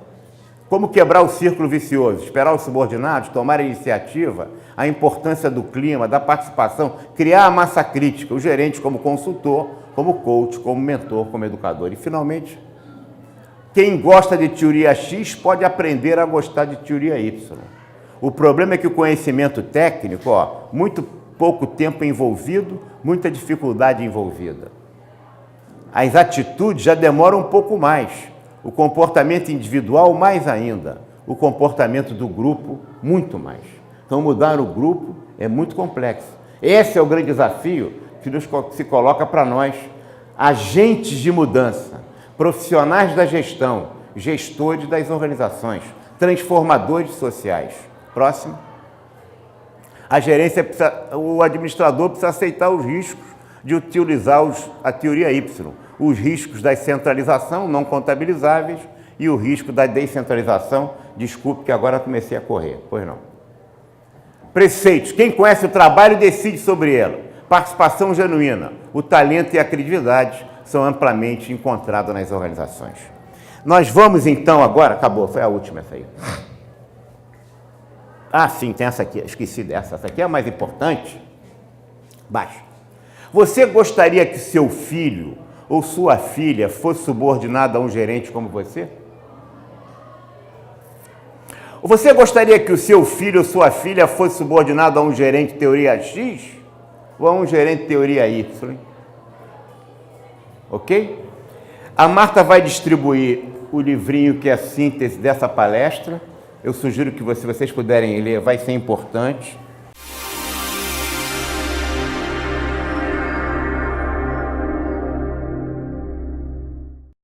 Como quebrar o círculo vicioso? Esperar os subordinados, tomar a iniciativa, a importância do clima, da participação, criar a massa crítica, o gerente como consultor, como coach, como mentor, como educador. E, finalmente, quem gosta de teoria X pode aprender a gostar de teoria Y. O problema é que o conhecimento técnico, muito pouco tempo envolvido, muita dificuldade envolvida. As atitudes já demoram um pouco mais. O comportamento individual, mais ainda. O comportamento do grupo, muito mais. Então, mudar o grupo é muito complexo. Esse é o grande desafio que se coloca para nós, agentes de mudança, profissionais da gestão, gestores das organizações, transformadores sociais. Próximo. A gerência o administrador precisa aceitar os riscos de utilizar a teoria Y. Os riscos da centralização não contabilizáveis e o risco da descentralização. Desculpe que agora comecei a correr, pois não. Preceitos. Quem conhece o trabalho decide sobre ele. Participação genuína. O talento e a credibilidade são amplamente encontrados nas organizações. Nós vamos então agora... Acabou, foi a última essa aí. Ah, sim, tem essa aqui. Esqueci dessa. Essa aqui é a mais importante. Baixo. Você gostaria que seu filho ou sua filha fosse subordinado a um gerente como você? Ou você gostaria que o seu filho ou sua filha fosse subordinado a um gerente teoria X ou a um gerente teoria Y? Ok? A Marta vai distribuir o livrinho que é a síntese dessa palestra. Eu sugiro que vocês puderem ler, vai ser importante.